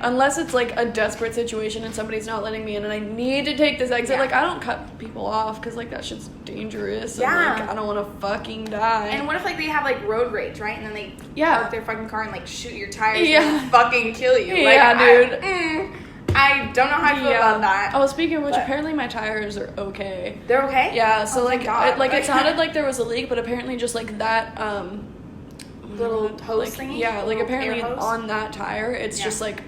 unless it's like a desperate situation and somebody's not letting me in and I need to take this exit, like I don't cut people off because like that shit's dangerous. And, like, I don't want to fucking die. And what if like they have like road rage, right? And then they park their fucking car and like shoot your tires and fucking kill you. Like, dude. I don't know how I feel about that. Oh, speaking of which, apparently my tires are okay. They're okay? Yeah, so like it sounded like there was a leak, but apparently just like that little hose thingy? Yeah, like apparently on that tire, it's just like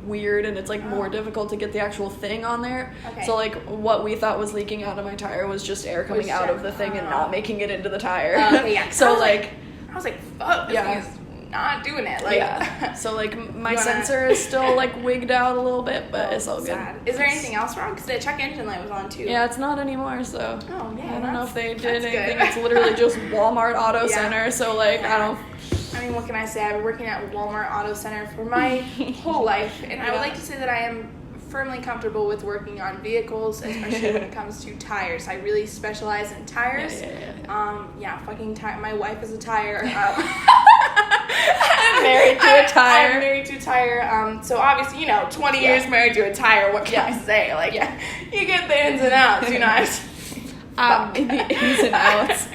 weird and it's like more difficult to get the actual thing on there. Okay. So like what we thought was leaking out of my tire was just air coming out of the thing and not making it into the tire. Okay, yeah. So I was like, fuck, this thing is not doing it. Like, so like my sensor is still like wigged out a little bit, but it's all good. Is there anything else wrong? Because the check engine light was on too. Yeah, it's not anymore. So I don't know if they did anything. It's literally just Walmart Auto Center. So like I mean, what can I say? I've been working at Walmart Auto Center for my whole life, and I would like to say that I am firmly comfortable with working on vehicles, especially when it comes to tires. I really specialize in tires. Fucking tire. My wife is a tire. I'm married to a tire. I'm married to a tire. So obviously, 20 years married to a tire. What can I say? Like, you get the ins and outs. The ins and outs.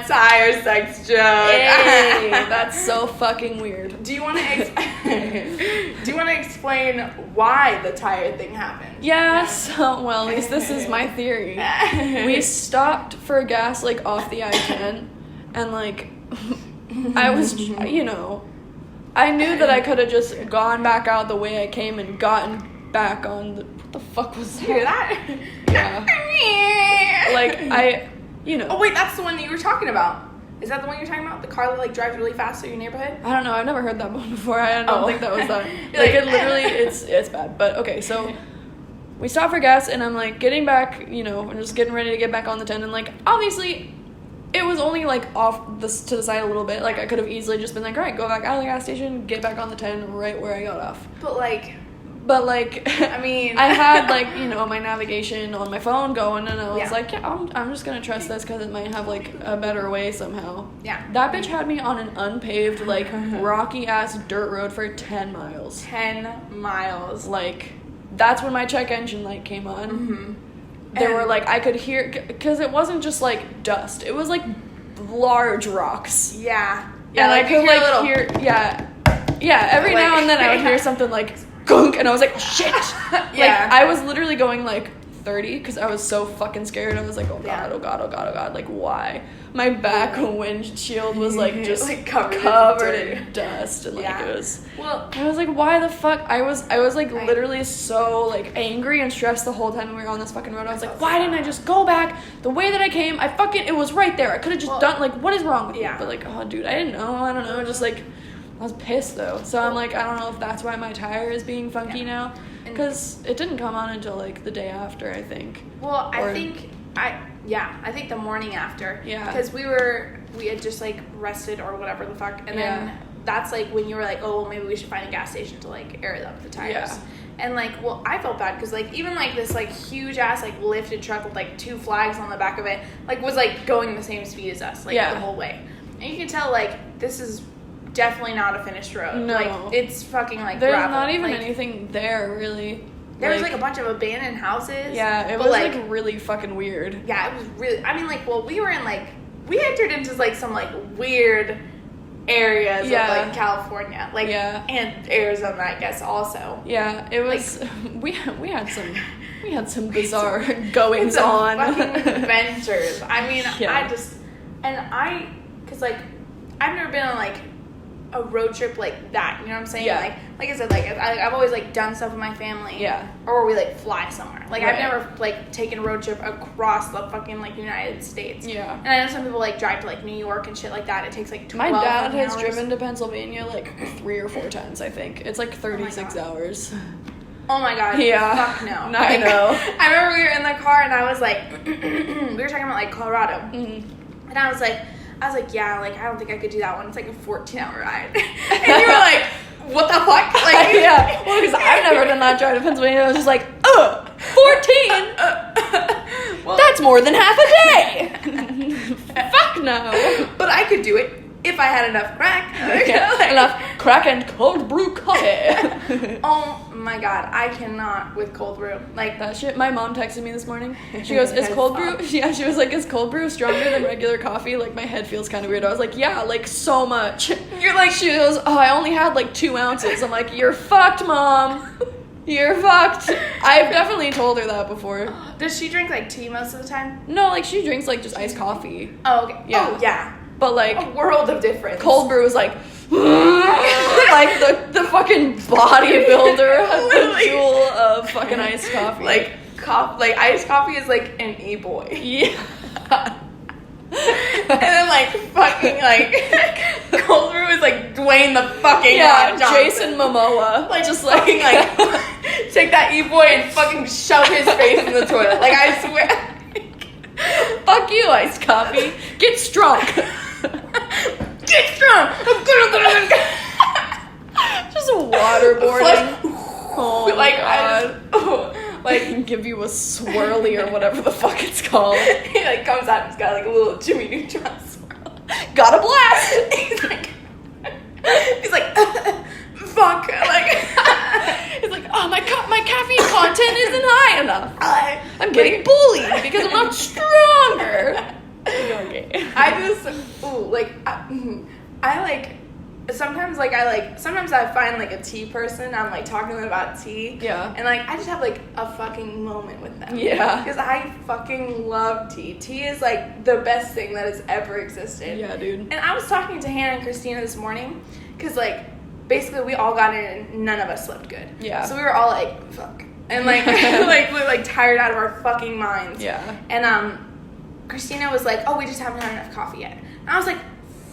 Tire sex joke. Hey, that's so fucking weird. Do you want to explain why the tire thing happened? Yeah, so, well, at least this is my theory. We stopped for gas, like, off the I-10, and, like, I was, you know, I knew that I could have just gone back out the way I came and gotten back on the, what the fuck was that? Hear that? Yeah. Like, you know. Oh, wait, that's the one that you were talking about. Is that the one you're talking about? The car that, like, drives really fast through your neighborhood? I don't know. I've never heard that one before. I don't think that was that. Like, it literally, it's bad. But, okay, so we stopped for gas, and I'm, like, getting back, you know, I'm just getting ready to get back on the 10, and, like, obviously, it was only, like, off to the side a little bit. Like, I could have easily just been like, all right, go back out of the gas station, get back on the 10 right where I got off. But, like, I mean, I had, like, you know, my navigation on my phone going, and I was Yeah. like, yeah, I'm just gonna trust this because it might have, like, a better way somehow. Yeah. That bitch had me on an unpaved, like, rocky-ass dirt road for 10 miles. 10 miles. Like, that's when my check engine light came on. Mm-hmm. There were, like, I could hear, because it wasn't just, like, dust. It was, like, large rocks. Yeah. And like, I could, you like, little... yeah, every Like, now and then I would hear something, like, gunk, and I was like, shit. Yeah. Like, I was literally going, like, 30, because I was so fucking scared. I was like, oh god, Yeah. oh god, oh god, oh god. Like, why? My back windshield was, like, just like, covered in dirt. dust, and, like, Yeah. it was... Well, I was like, why the fuck? I was like, literally so, like, angry and stressed the whole time we were on this fucking road. I was like, why didn't I just go back the way that I came? It was right there. I could have just done, like, what is wrong with me? Yeah. But, like, oh, dude, I didn't know. I don't know. Just, like, I was pissed, though. So I'm like, I don't know if that's why my tire is being funky now. Because it didn't come on until, like, the day after, I think. well, I think the morning after. Yeah. Because we had just, like, rested or whatever the fuck. And Yeah. then that's, like, when you were like, oh, well, maybe we should find a gas station to, like, air up the tires. Yeah. And, like, well, I felt bad because, like, even, like, this, like, huge-ass, like, lifted truck with, like, 2 flags on the back of it, like, was, like, going the same speed as us, like, Yeah. the whole way. And you can tell, like, this is definitely not a finished road. No. Like, it's fucking, like, There's gravel. not even like, anything there, really. There was, like, a bunch of abandoned houses. Yeah, it but, was, like, really fucking weird. Yeah, it was really... I mean, like, well, we were in, like... We entered into, like, some, like, weird areas of, like, California. Like, Yeah. and Arizona, I guess, also. Yeah, it was... Like, we had some bizarre goings Some on. fucking adventures. I mean, Yeah. because, like, I've never been on, like, a road trip like that, you know what I'm saying? Yeah. Like I said, like, I've always, like, done stuff with my family. Yeah. Or we, like, fly somewhere. Like, Right. I've never, like, taken a road trip across the fucking, like, United States. Yeah. And I know some people, like, drive to, like, New York and shit like that. It takes, like, 12 My dad has hours. driven to Pennsylvania, like, 3 or 4 times, I think. It's, like, 36 hours. Oh my god. Yeah. Fuck no. I know. I remember we were in the car and I was like, we were talking about, like, Colorado. Mm-hmm. And I was like, yeah, like, I don't think I could do that one. It's like a 14-hour ride. And you were like, what the fuck? Like, Yeah, well, because I've never done that drive to Pennsylvania. I was just like, 14? well, That's more than half a day. Fuck no. but I could do it if I had enough crack. Like, enough crack and cold brew coffee. Oh my god, I cannot with cold brew. Like, That shit. My mom texted me this morning. She goes, "Is cold brew?" Yeah, she was like, "Is cold brew stronger than regular coffee?" Like, my head feels kind of weird. I was like, "Yeah, like, so much." you're like, She goes, "Oh, I only had like 2 ounces." I'm like, "You're fucked, mom. You're fucked." I've definitely told her that before. does she drink, like, tea most of the time? No, like, she drinks like just iced coffee. Oh, okay. Yeah. Oh, yeah. But like, A world of difference. cold brew is like, like the fucking bodybuilder, the Literally. jewel of fucking iced coffee. Like, iced coffee is like an e-boy. yeah. And then, like, fucking, like, cold brew is like Dwayne the fucking Yeah, Rock Johnson. Jason Momoa. Like, just fucking, like, take that e-boy and fucking shove his face in the toilet. Like, I swear. fuck you, iced coffee. Get strong. Get strong. Just waterboarding. Oh like, god. Like, give you a swirly or whatever the fuck it's called. He, like, comes out and he's got, like, a little Jimmy Neutron swirl. Got a blast. He's like, fuck. Like, He's like, oh, my caffeine content isn't high enough. I'm getting bullied because I'm not stronger. Okay. Sometimes I find like a tea person. I'm like talking to them about tea. Yeah. And like I just have like a fucking moment with them. Yeah. Because I fucking love tea. Tea is like the best thing that has ever existed. Yeah, dude. And I was talking to Hannah and Christina this morning because like basically we all got in and none of us slept good. Yeah. So we were all like, fuck. And like we were like tired out of our fucking minds. Yeah. And Christina was like, oh, we just haven't had enough coffee yet. And I was like,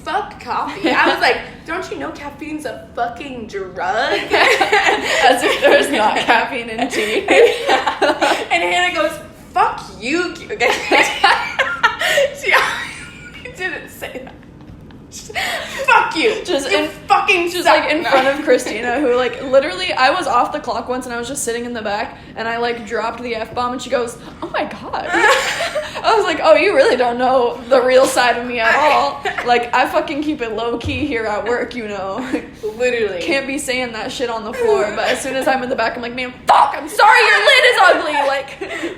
fuck coffee. I was like, don't you know caffeine's a fucking drug? As if there's not caffeine in tea. And Hannah goes, fuck you. Okay. She didn't say that. Fuck you. Just like in front of Christina, who like literally, I was off the clock once and I was just sitting in the back and I like dropped the F-bomb and she goes, oh my god. I was like, oh, you really don't know the real side of me at all. Like, I fucking keep it low key here at work, you know. Literally. Can't be saying that shit on the floor, but as soon as I'm in the back, I'm like, man, fuck, I'm sorry your lid is ugly.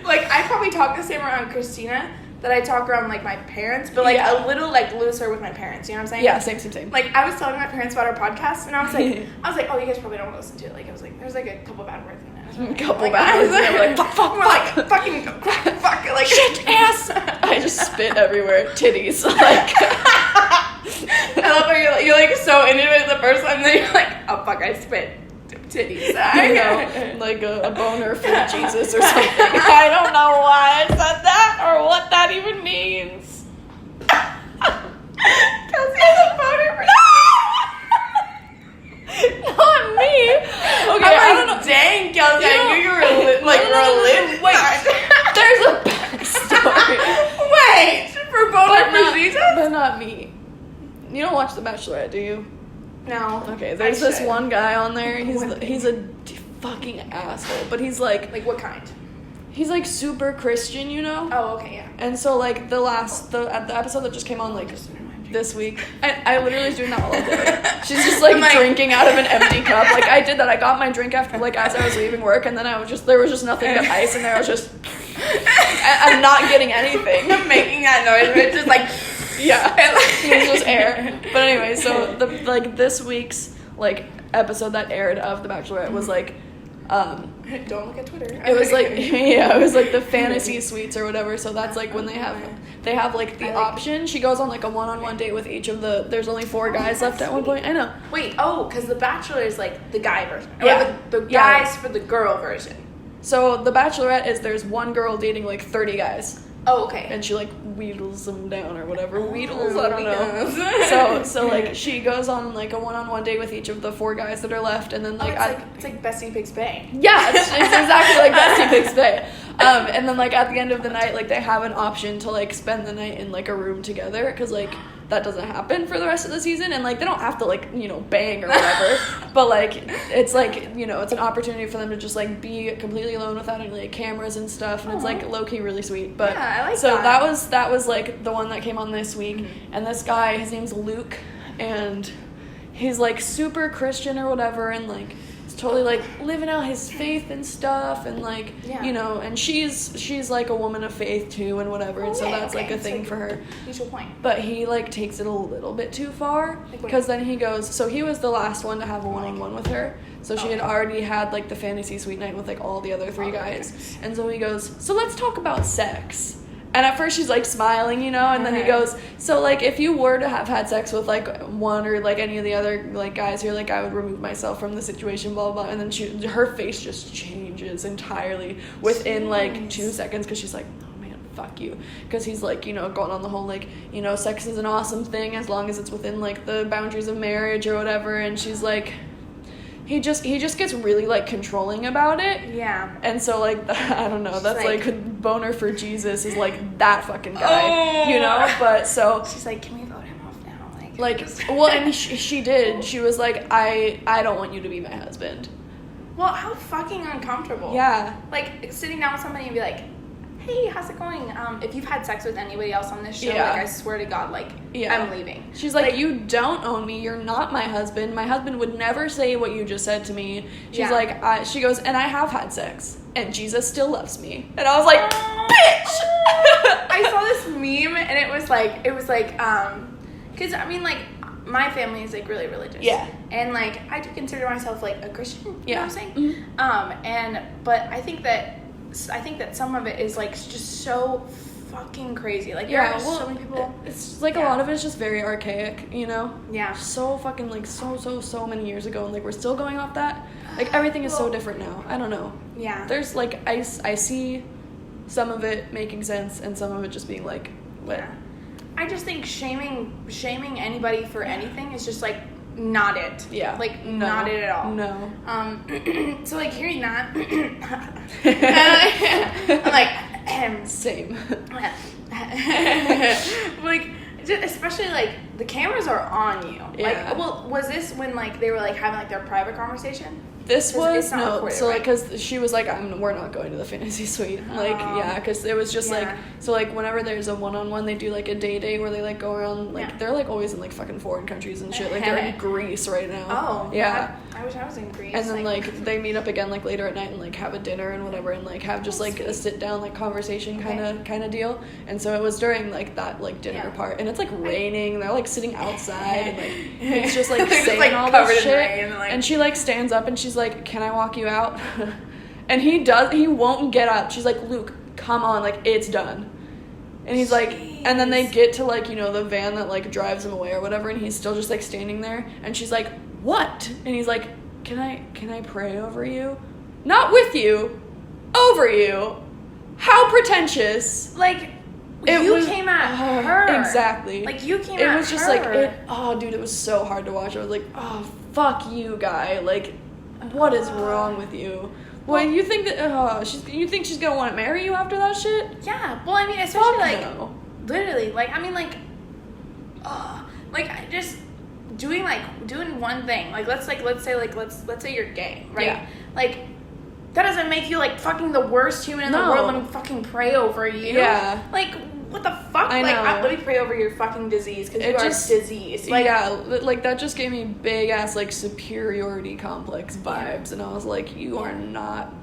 Like I probably talk the same around Christina that I talk around like my parents, but like a little like looser with my parents, you know what I'm saying? Yeah, same. Like I was telling my parents about our podcast and I was like, oh, you guys probably don't listen to it. Like I was like, there's like a couple bad words in it. Bad words. Like, fuck, fucking fuck, like shit, ass. I just spit everywhere. Titties. Like I love how you're like so into it the first time, and then you're like, oh fuck, I spit titties. I know, like a boner for Jesus or something. I don't know why I said that or what that even means. Kelsey has a boner for Not me. Okay, I don't know. Dang, Kelsey, I knew you were religious. Wait, there's a backstory. Wait, for boner for Jesus? But not me. You don't watch The Bachelorette, do you? No. Okay, there's this one guy on there. He's a fucking asshole, but he's like what kind? He's like super Christian, you know? Oh, okay, yeah. And so like the episode that just came on like this week, I literally was doing that all day. She's just like drinking out of an empty cup. Like I did that. I got my drink after like as I was leaving work, and then there was just nothing but ice in there. I was just I'm not getting anything. I'm making that noise, but it's just like yeah, it was just air. But anyway, so this week's like episode that aired of The Bachelorette was like don't look at Twitter. It was like it was like the fantasy suites or whatever. So that's like when they have like the option. She goes on like a one-on-one date with each of there's only 4 guys left at one point. I know. Wait, because The Bachelor is like the guy version. Yeah. The guys for the girl version. So The Bachelorette is there's one girl dating like 30 guys. Oh, okay. And she like wheedles them down or whatever. Wheedles, I don't know. So like she goes on like a one-on-one date with each of the 4 guys that are left, and then like it's like Bestie Picks Bay. Yeah, it's exactly like Bestie Picks Bay. And then like at the end of the night, like they have an option to like spend the night in like a room together, because like that doesn't happen for the rest of the season, and like they don't have to like bang or whatever, but like it's like it's an opportunity for them to just like be completely alone without any like cameras and stuff, and it's like low-key really sweet. But yeah, I like so that. that was like the one that came on this week. And this guy, his name's Luke, and he's like super Christian or whatever, and like totally like living out his faith and stuff, and like and she's like a woman of faith too and whatever, and so that's like a thing for her. Mutual point. But he like takes it a little bit too far, because then he goes, so he was the last one to have a one-on-one with her, so she had already had like the fantasy suite night with like all the other 3 guys, and so he goes, so let's talk about sex. And at first she's like smiling, and then he goes, so like if you were to have had sex with like one or like any of the other like guys here, like I would remove myself from the situation, blah blah blah. And then her face just changes entirely within like 2 seconds, because she's like, oh man, fuck you. Because he's like, going on the whole like, sex is an awesome thing as long as it's within like the boundaries of marriage or whatever. And she's like, he just gets really like controlling about it. Yeah. And so like I don't know, that's like boner for Jesus is like that fucking guy, but so she's like, can we vote him off now? Like well, and she did. She was like, I don't want you to be my husband. Well, how fucking uncomfortable. Yeah. Like sitting down with somebody and be like, hey, how's it going? If you've had sex with anybody else on this show, Yeah. like, I swear to God, like, Yeah. I'm leaving. She's like, you don't own me. You're not my husband. My husband would never say what you just said to me. She's Yeah. like, she goes, and I have had sex, and Jesus still loves me. And I was like, bitch! I saw this meme, and it was like, because, I mean, like, my family is, like, really religious. Yeah. And, like, I do consider myself, like, a Christian, you know what I'm saying? Mm-hmm. But I think that some of it is, like, just so fucking crazy. Like, there are so many people. It's like a lot of it's just very archaic, you know? Yeah. So fucking, like, so many years ago, and, like, we're still going off that. Like, everything is so different now. I don't know. Yeah. There's, like, I see some of it making sense, and some of it just being, like, what? Yeah. I just think shaming anybody for anything is just, like, not it. Yeah. Like, No. not it at all. No. So, like, hearing that, I'm like, Same. like, especially, like, the cameras are on you. Yeah. Like, well, was this when, like, they were, like, having, like, their private conversation? This 'Cause was it's not no, recorded, so like, right? because she was like, we're not going to the fantasy suite, like, yeah, because it was just like, Yeah. so like, whenever there's a one-on-one, they do like a day where they like go around, like, Yeah. they're like always in like fucking foreign countries and shit, like they're in Greece right now. Oh. Yeah. I wish I was in Greece. And then like they meet up again like later at night and like have a dinner and whatever and like have just like a sit down like conversation kind of deal. And so it was during like that like dinner part and it's like raining. They're like sitting outside and like it's just like They're saying like, all covered this in shit. rain and, like- And she like stands up and she's like, "Can I walk you out?" And he won't get up. She's like, "Luke, come on, like it's done." And he's like, and then they get to like, you know, the van that like drives him away or whatever, and he's still just like standing there, and she's like, "What?" And he's like, Can I pray over you? Not with you, over you. How pretentious. Like, It you was- came at her. Exactly. Like, you came at her. It was just like, dude, it was so hard to watch. I was like, oh, fuck you, guy. Like, what is wrong with you? Well, you think that, you think she's gonna want to marry you after that shit? Yeah. Well, I mean, especially, like, no. literally, like, I mean, like, I just doing one thing. Like, let's say you're gay, right? Yeah. Like, that doesn't make you, like, fucking the worst human in the No. world. Let me fucking pray over you. Yeah. Like, what the fuck? I know. Let me pray over your fucking disease, because you are diseased. Like, yeah, like, that just gave me big ass, like, superiority complex vibes, and I was like, you are not,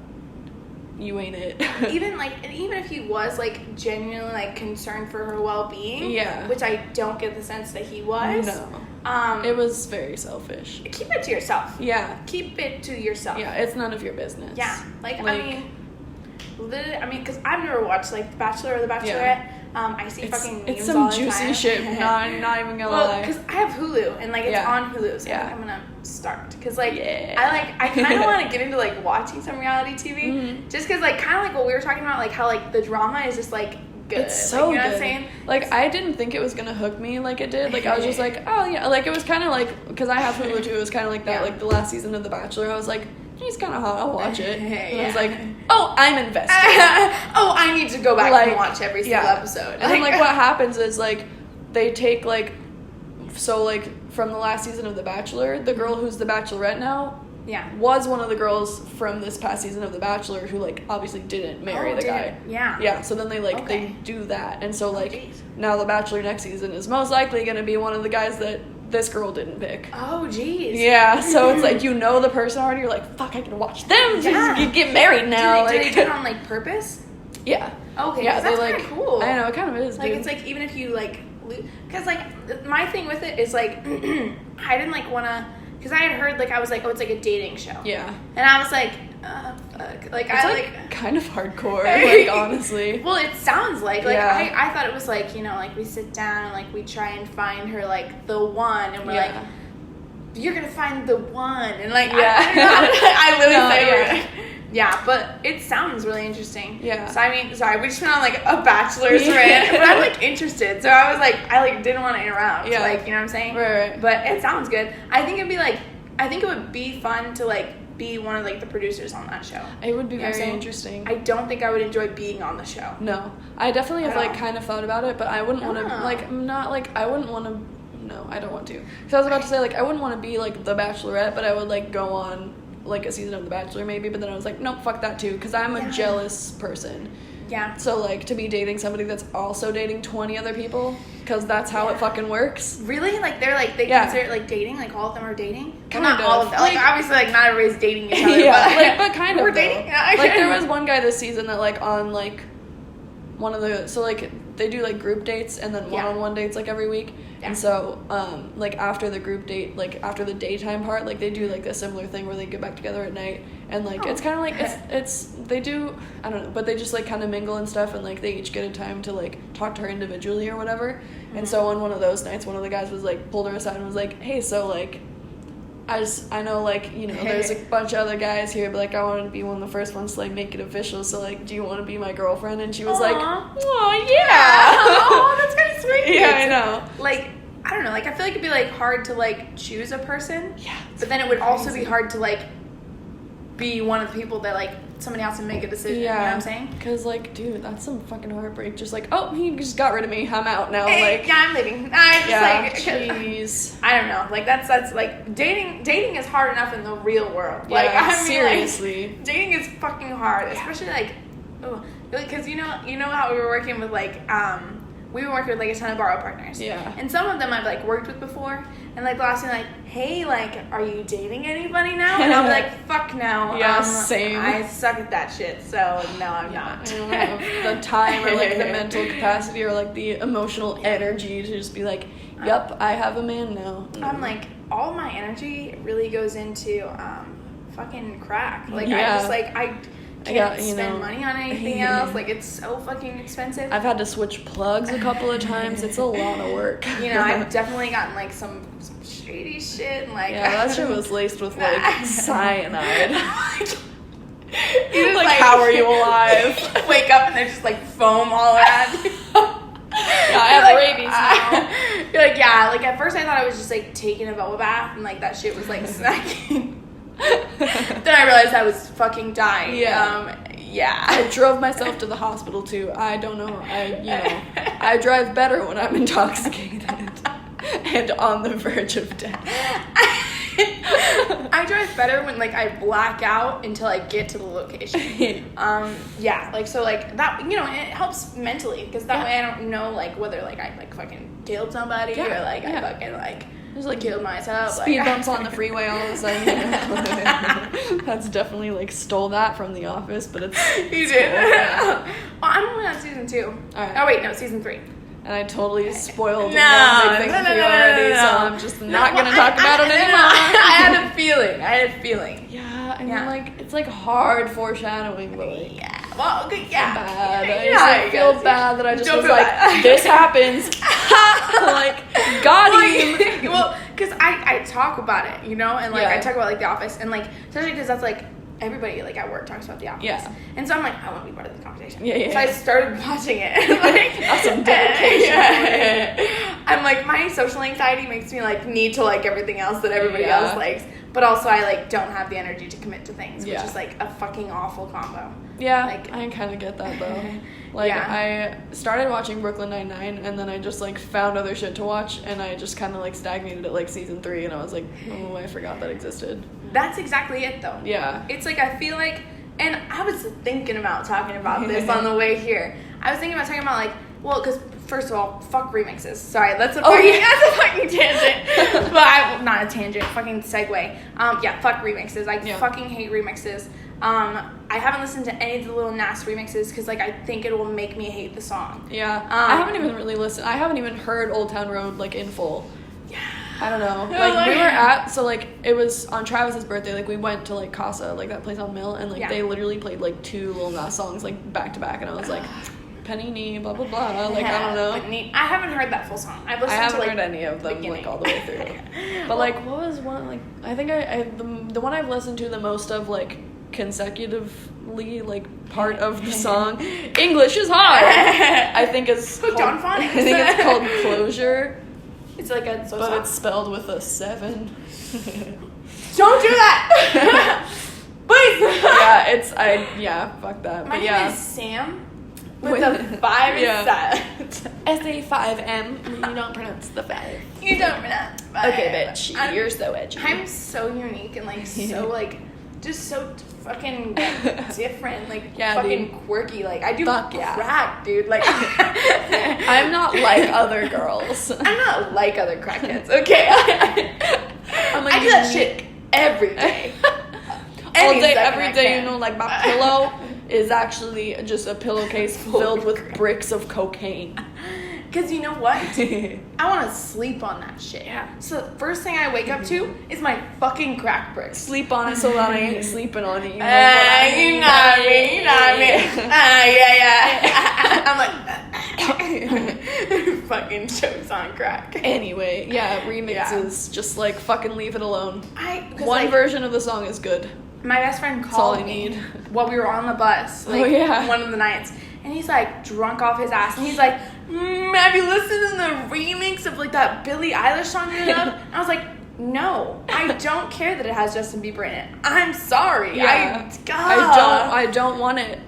you ain't it. even if he was, like, genuinely, like, concerned for her well-being, Yeah. which I don't get the sense that he was. No. It was very selfish. Keep it to yourself. Yeah. Keep it to yourself. Yeah, it's none of your business. Yeah. Like, I mean, because I've never watched, like, The Bachelor or The Bachelorette. Yeah. I see fucking memes it's some all the juicy time. shit. Not even gonna Well, lie. because I have Hulu, and, like, it's Yeah. on Hulu, so I Yeah. think I'm gonna start. Because, like, Yeah. I kind of want to get into, like, watching some reality TV. Mhm. Just because, like, kind of like what we were talking about, like, how, like, the drama is just, like, good. It's so like, you know good. what I'm saying? Like, I didn't think it was gonna hook me like it did. Like, I was just like, oh yeah. Like, it was kind of like, because I have Hulu too. It was kind of like that. Yeah. Like the last season of The Bachelor, I was like, he's kind of hot. I'll watch it. And I was Yeah. like, oh, I'm invested. Oh, I need to go back Like, and watch every single episode. And then like what happens is like they take like, so like from the last season of The Bachelor, the girl who's the Bachelorette now. Yeah. Was one of the girls from this past season of The Bachelor who, like, obviously didn't marry the guy. Yeah. Yeah, so then they, like, Okay. they do that. And so, like, jeez. now The Bachelor next season is most likely going to be one of the guys that this girl didn't pick. Oh, jeez. Yeah, so it's like, you know the person already, you're like, fuck, I can watch them Yeah. get married now. Do they like, do it on, like, purpose? Yeah. Okay, Yeah, that's they, kind like, of cool. I know, it kind of is, Like, dude. it's like, even if you, like, because, like, my thing with it is, like, I didn't, like, want to, because I had heard, like, I was like, oh, it's like a dating show. Yeah. And I was like, fuck. Like, It's, I, like, kind of hardcore, like, honestly. Well, it sounds like, Yeah. I thought it was, like, you know, like, we sit down and, like, we try and find her, like, the one, and we're Yeah. like, you're gonna find the one, and, like, Yeah. I don't know, I literally No, say yeah. we're- yeah, but it sounds really interesting. Yeah. So, I mean, sorry, we just went on, like, a bachelor's Yeah. rant, but I'm, like, interested, so I was, like, didn't want to interrupt, Yeah. like, you know what I'm saying? Right. But it sounds good. I think it would be fun to, like, be one of, like, the producers on that show. It would be You know what I'm very saying? interesting. I don't think I would enjoy being on the show. No, I definitely have At like all. kind of thought about it, but I wouldn't want to Oh. like I wouldn't want to. No, I don't want to. Because I was about to say like I wouldn't want to be like the Bachelorette, but I would like go on like a season of The Bachelor maybe. But then I was like, nope, fuck that too, because I'm a Yeah. jealous person. Yeah. So, like, to be dating somebody that's also dating 20 other people, because that's how it fucking works. Really? Like, they're, like, they consider it, like, dating? Like, all of them are dating? Well, Kind not of. all of them. Like, obviously, like, not everybody's dating each other. Yeah, but kind of, we're dating? Yeah, like, there was one guy this season that, like, on, like, one of the, so, like, they do, like, group dates and then one-on-one dates, like, every week. Yeah. And so, like, after the group date, like, after the daytime part, like, they do, like, a similar thing where they get back together at night. And, like, it's kind of like, it's, they do, I don't know, but they just, like, kind of mingle and stuff, and, like, they each get a time to, like, talk to her individually or whatever. Mm-hmm. And so on one of those nights, one of the guys was, like, pulled her aside and was like, hey, so, like, I know, like, you know, there's a bunch of other guys here, but, like, I wanted to be one of the first ones to, like, make it official, so, like, do you want to be my girlfriend? And she was like, oh, yeah. Oh, that's kind of sweet. Yeah, I know. Like, I don't know, like, I feel like it'd be, like, hard to, like, choose a person. Yeah. But then it would also be hard to, like, be one of the people that, like, somebody else to make a decision. Yeah. You know what I'm saying? Because, like, dude, that's some fucking heartbreak. Just like, oh, he just got rid of me. I'm out now. Like, yeah, I'm leaving. I just, like, jeez. I don't know. Like, that's like, dating is hard enough in the real world. Yeah, Like, I mean, seriously. Like, dating is fucking hard. Especially, like, because, you know how we were working with, like, we were working with, like, a ton of borrow partners. Yeah. And some of them I've, like, worked with before. And, like, they'll ask me, like, hey, like, are you dating anybody now? And I'll be like, fuck no. Yeah, same. I suck at that shit, so no, I'm not. I don't have the time or, like, the mental capacity or, like, the emotional energy to just be like, yep, I have a man now. I'm like, all my energy really goes into fucking crack. Like, Yeah. I just, like, I can't spend money on anything else. Like, it's so fucking expensive. I've had to switch plugs a couple of times. It's a lot of work. You know, I've definitely gotten, like, some shady shit. And, like, yeah, that shit was laced with, like, cyanide. You like, how are you alive? Wake up and there's just, like, foam all around you. Yeah, I have rabies now. You're like, yeah. Like, at first I thought I was just, like, taking a Velva bath and, like, that shit was, like, snacking. Then I realized I was fucking dying. Yeah. I drove myself to the hospital too. I don't know. I drive better when I'm intoxicated and on the verge of death. I drive better when, like, I black out until I get to the location. Yeah, like, so, like, that, you know, it helps mentally, because that way I don't know, like, whether, like, I, like, fucking killed somebody or, like, I fucking, like, just, like, killed myself. Speed like, bumps on the freeway all of a sudden. That's definitely, like, stole that from The Office, but it's... You did? Cool, yeah. Well, I'm only on season 2. All right. Oh, wait, no, season 3. And I totally spoiled no, one big thing for you already, so I'm just not going to talk about it anymore. I had a feeling. Yeah, I mean, like, it's, like, hard foreshadowing, but, like... Yeah, well, okay, yeah. Bad. Yeah, I just, like, feel bad that I just was like, bad. This happens. Like, got him. Well, because I talk about it, you know? And, like, Yeah. I talk about, like, The Office. And, like, especially because that's, like, everybody, like, at work talks about The Office. Yeah. And so I'm like, I want to be part of the conversation. Yeah. So I started watching it. Like, that's some dedication. I'm like, my social anxiety makes me, like, need to like everything else that everybody else likes. But also I, like, don't have the energy to commit to things, which is, like, a fucking awful combo. Yeah, like, I kind of get that, though. Like, I started watching Brooklyn Nine-Nine, and then I just, like, found other shit to watch, and I just kind of, like, stagnated at, like, season 3, and I was like, oh, I forgot that existed. That's exactly it, though. Yeah. It's like, I feel like, and I was thinking about talking about this on the way here. I was thinking about talking about, like, well, because first of all, fuck remixes. Sorry, that's a fucking tangent. But not a tangent, fucking segue. Yeah, fuck remixes. I fucking hate remixes. I haven't listened to any of the Lil Nas remixes because, like, I think it will make me hate the song. Yeah. I haven't even really listened. I haven't even heard Old Town Road, like, in full. Yeah. I don't know. Like, we were at, so, like, it was on Travis's birthday, like, we went to, like, Casa, like, that place on Mill, and, like, they literally played, like, 2 Lil Nas songs, like, back to back, and I was like, Panini, blah, blah, blah, like, I don't know. I haven't heard that full song. I haven't heard any of them, like, all the way through. But, like, what was one, like, I think the one I've listened to the most of, like, consecutively, like, part of the song, English is Hard, I think is called, John Phonics. I think it's called Closure. It's like a but it's spelled with a 7. Don't do that! Please! Fuck that. My but name is Sam with a 5 inside. S-A-5-M. You don't pronounce the 5. You don't pronounce 5. Okay, bitch. You're so edgy. I'm so unique and, like, so, like, just so fucking different, like Yeah, fucking dude. quirky. Like I do Fuck yeah. crack, dude. Like I'm not like other girls. I'm not like other crackheads. Okay, I'm like I do that shit every day. all Any day, second every I day. can. You know, like my pillow is actually just a pillowcase filled with bricks of cocaine. Cause you know what? I want to sleep on that shit. Yeah. So the first thing I wake up to is my fuking crack bricks. Sleep on it so that I ain't sleeping on it. You know what I mean? You know me. You know me. I'm like, fucking jokes on crack. Anyway, yeah, remixes, just like fucking leave it alone. One version of the song is good. My best friend That's all called I me need. while we were on the bus, like, Oh, yeah. one of the nights, and he's like drunk off his ass, and he's like, have you listened to the remix of like that Billie Eilish song you love? And I was like, no, I don't care that it has Justin Bieber in it. I'm sorry. Yeah. I don't want it.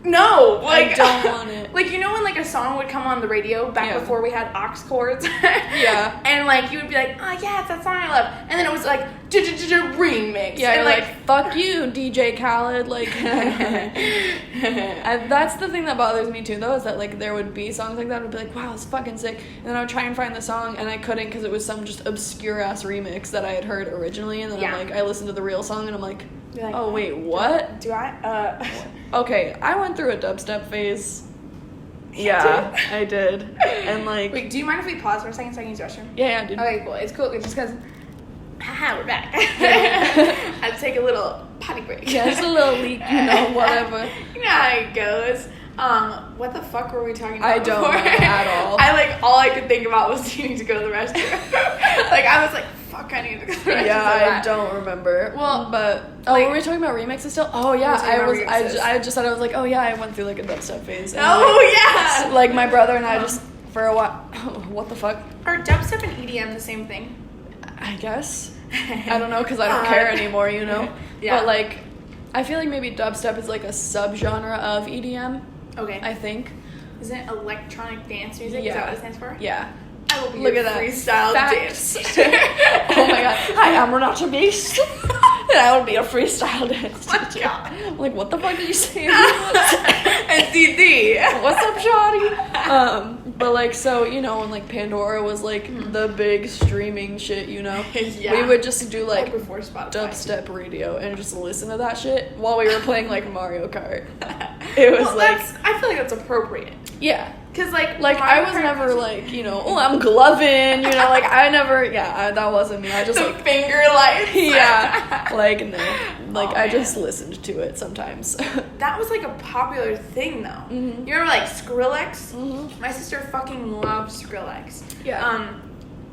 No, like I don't want it. Like, you know when like a song would come on the radio back before we had aux cords? Yeah. And like you would be like, oh yeah, it's that song I love. And then it was like remix. Yeah, and you're like, fuck you, DJ Khaled. Like, and that's the thing that bothers me too, though, is that like there would be songs like that. I'd be like, wow, it's fucking sick. And then I would try and find the song, and I couldn't because it was some just obscure ass remix that I had heard originally. And then I'm like, I listened to the real song, and I'm like, oh wait, what? Do I? Okay, I went through a dubstep phase. Yeah, I did. And like, Wait, do you mind if we pause for a second so I can use the restroom? yeah, dude. Okay, cool. It's cool. It's just because, haha, we're back. I had to take a little potty break. Yeah, it's a little leak, you know, whatever. You know how it goes. What the fuck were we talking about I don't before? know at all. All I could think about was needing to go to the restroom. Like, I was like, fuck, I need to go to the restroom. Yeah, I don't remember. Well, but like, were we talking about remixes still? Oh yeah, I just said I was like, oh yeah, I went through like a dubstep phase. And, yeah. Like my brother and I just for a while. What the fuck? Are dubstep and EDM the same thing? I guess. I don't know because I don't care anymore, you know. Yeah. But like, I feel like maybe dubstep is like a subgenre of EDM. Okay. I think. Isn't it electronic dance music? Yeah. Is that what it stands for? Yeah. I will be Look your at that. freestyle Facts. dance. Oh my god. Hi, I'm Renata Beast. And I will be a freestyle dance teacher. God. I'm like, what the fuck did you say? And DD. What's up, shawty? But like, so, you know, when like Pandora was like the big streaming shit, you know, Yeah. we would just do like before Spotify. dubstep radio and just listen to that shit while we were playing like Mario Kart. It was I feel like that's appropriate. Yeah. Cause like I was never like, you know, oh, I'm gloving, you know, like I never, that wasn't me. I just the like, finger lights. yeah, like no, like Oh, I man. just listened to it sometimes. That was like a popular thing though. Mm-hmm. You remember like Skrillex? Mhm. My sister fucking loves Skrillex. Yeah.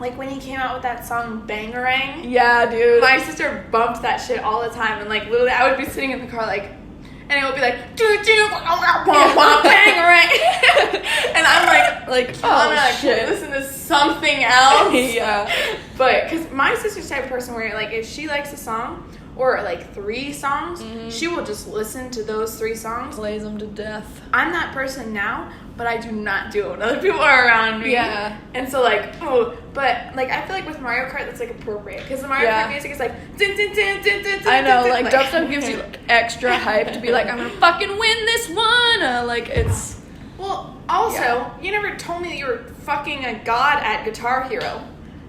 Like when he came out with that song Bangarang. Yeah, dude. My sister bumped that shit all the time, and like literally, I would be sitting in the car like, and it would be like, Bangarang, and I'm like, oh Anna, shit. can we listen to something else? Yeah. But because my sister's the type of person where like if she likes a song or like 3 songs, she will just listen to those 3 songs. Plays them to death. I'm that person now, but I do not do it when other people are around me. Yeah. And so like, but like I feel like with Mario Kart that's like appropriate because the Mario Kart music is like dun, dun, dun, dun, dun, dun, I know, dun, like dubstep gives you like, extra hype to be like, I'm gonna fucking win this one. Like it's. Well, also, you never told me that you were fucking a god at Guitar Hero.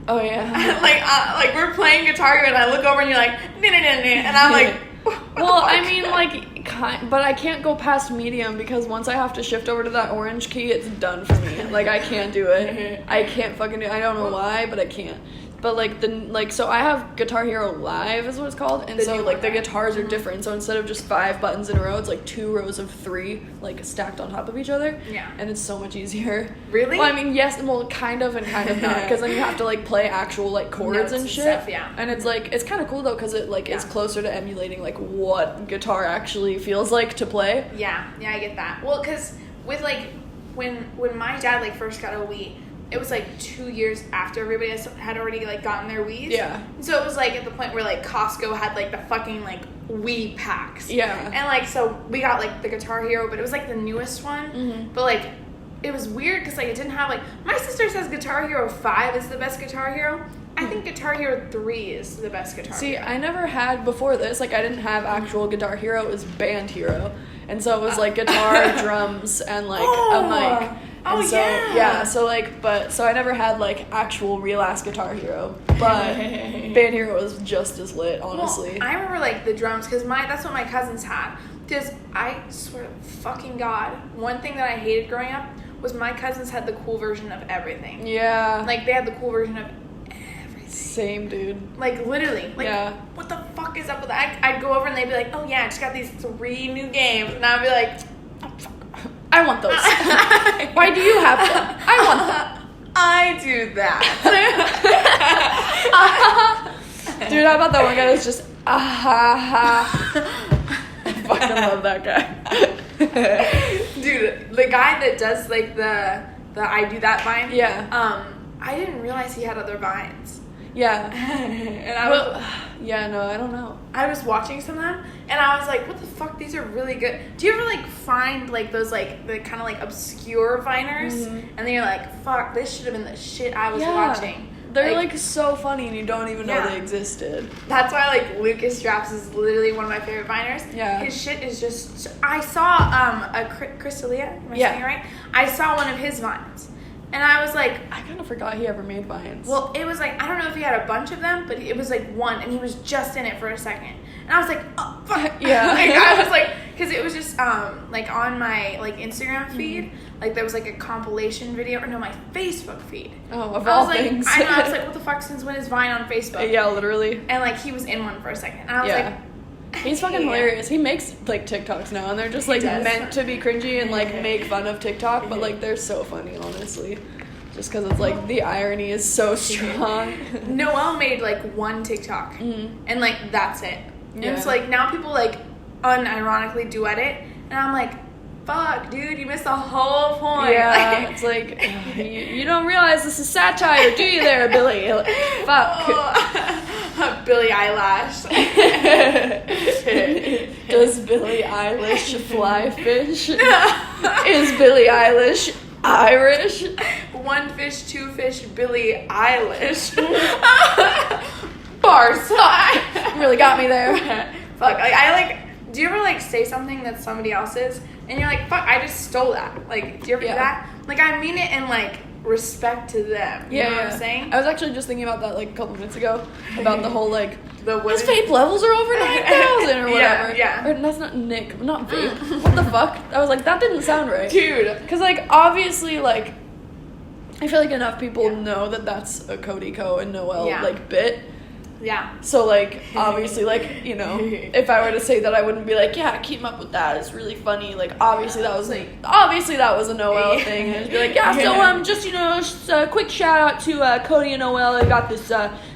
Oh yeah. like we're playing Guitar Hero and I look over and you're like, and I'm like, what the Well, fuck? I mean, like, but I can't go past medium because once I have to shift over to that orange key, it's done for me. Like, I can't do it. I can't fucking do it. I don't know why, but I can't. But, like, so I have Guitar Hero Live is what it's called, and The so, new like, one, the right? guitars are different. So instead of just 5 buttons in a row, it's, like, 2 rows of 3, like, stacked on top of each other. Yeah. And it's so much easier. Really? Well, I mean, yes, well, kind of and kind of not, because then you have to, like, play actual, like, chords Notes and and shit. stuff, yeah. And it's, like, it's kind of cool, though, because it, like, is closer to emulating, like, what guitar actually feels like to play. Yeah, I get that. Well, because with like when my dad like first got a Wii, it was like 2 years after everybody had already like gotten their Wiis. Yeah. So it was like at the point where like Costco had like the fucking like Wii packs. Yeah. And like so we got like the Guitar Hero, but it was like the newest one. Mm-hmm. But like it was weird because like it didn't have like my sister says Guitar Hero 5 is the best Guitar Hero. I think Guitar Hero 3 is the best Guitar See, Hero. I never had before this. Like, I didn't have actual Guitar Hero. It was Band Hero, and so it was like guitar, drums, and like a mic. And so, yeah. So like, so I never had like actual real ass Guitar Hero, but Band Hero was just as lit, honestly. Well, I remember like the drums because that's what my cousins had. Because I swear to fucking God, one thing that I hated growing up was my cousins had the cool version of everything. Yeah. Like they had the cool version of everything. Same, dude. Like literally. Like what the fuck is up with that? I'd go over and they'd be like, oh yeah, I just got these 3 new games, and I'd be like, oh, fuck. I want those. Why do you have them? I want them. I do that. Dude, how about that one guy that's just I fucking love that guy. Dude, the guy that does like the I do that vine. Yeah. I didn't realize he had other vines. Yeah. And I was I don't know. I was watching some of them and I was like, what the fuck, these are really good. Do you ever like find like those like the kind of like obscure viners and then you're like, fuck, this should have been the shit I was watching. They're like so funny and you don't even know they existed. That's why like Lucas Straps is literally one of my favorite viners. Yeah. His shit is just, I saw a Crystalia, am I saying it right? I saw one of his vines. And I was like, I kind of forgot he ever made vines. well, it was like, I don't know if he had a bunch of them, but it was like one, and he was just in it for a second. And I was like, oh, fuck. Yeah. Like, I was like, because it was just, like, on my, like, Instagram feed, like, there was, like, a compilation video, or no, my Facebook feed. Oh, of all things. I know, I was like, what the fuck, since when is Vine on Facebook? Yeah, literally. And, like, he was in one for a second. And I was like, he's fucking hilarious. He makes like TikToks now, and they're just like meant to be cringy and like make fun of TikTok, but like they're so funny, honestly. Just because it's like the irony is so strong. Noelle made like one TikTok, and like that's it. Yeah. And so like now people like unironically duet it, and I'm like, fuck, dude, you missed the whole point. Yeah, it's like you don't realize this is satire, do you, there, Billy? Fuck. Billie Eyelash. Does Billie Eilish fly fish? Is Billie Eilish Irish? 1 fish, 2 fish, Billie Eilish. Bars. You really got me there. Fuck. Like, I like. Do you ever like say something that's somebody else's, and you're like, fuck, I just stole that. Like, do you ever do that? Like, I mean it in like respect to them. You know what I'm saying? I was actually just thinking about that like a couple minutes ago about the whole like the his vape levels are over 9,000 or whatever. Yeah. Or that's not Nick, not vape. What the fuck? I was like, that didn't sound right, dude. Because like obviously like I feel like enough people know that that's a Cody Co and Noelle like bit. Yeah. So like obviously like, you know, if I were to say that, I wouldn't be like, yeah, keep up with that, it's really funny. Like obviously that was like a Noelle thing. And I'd be like, yeah, so just, you know, just a quick shout out to Cody and Noelle. I got this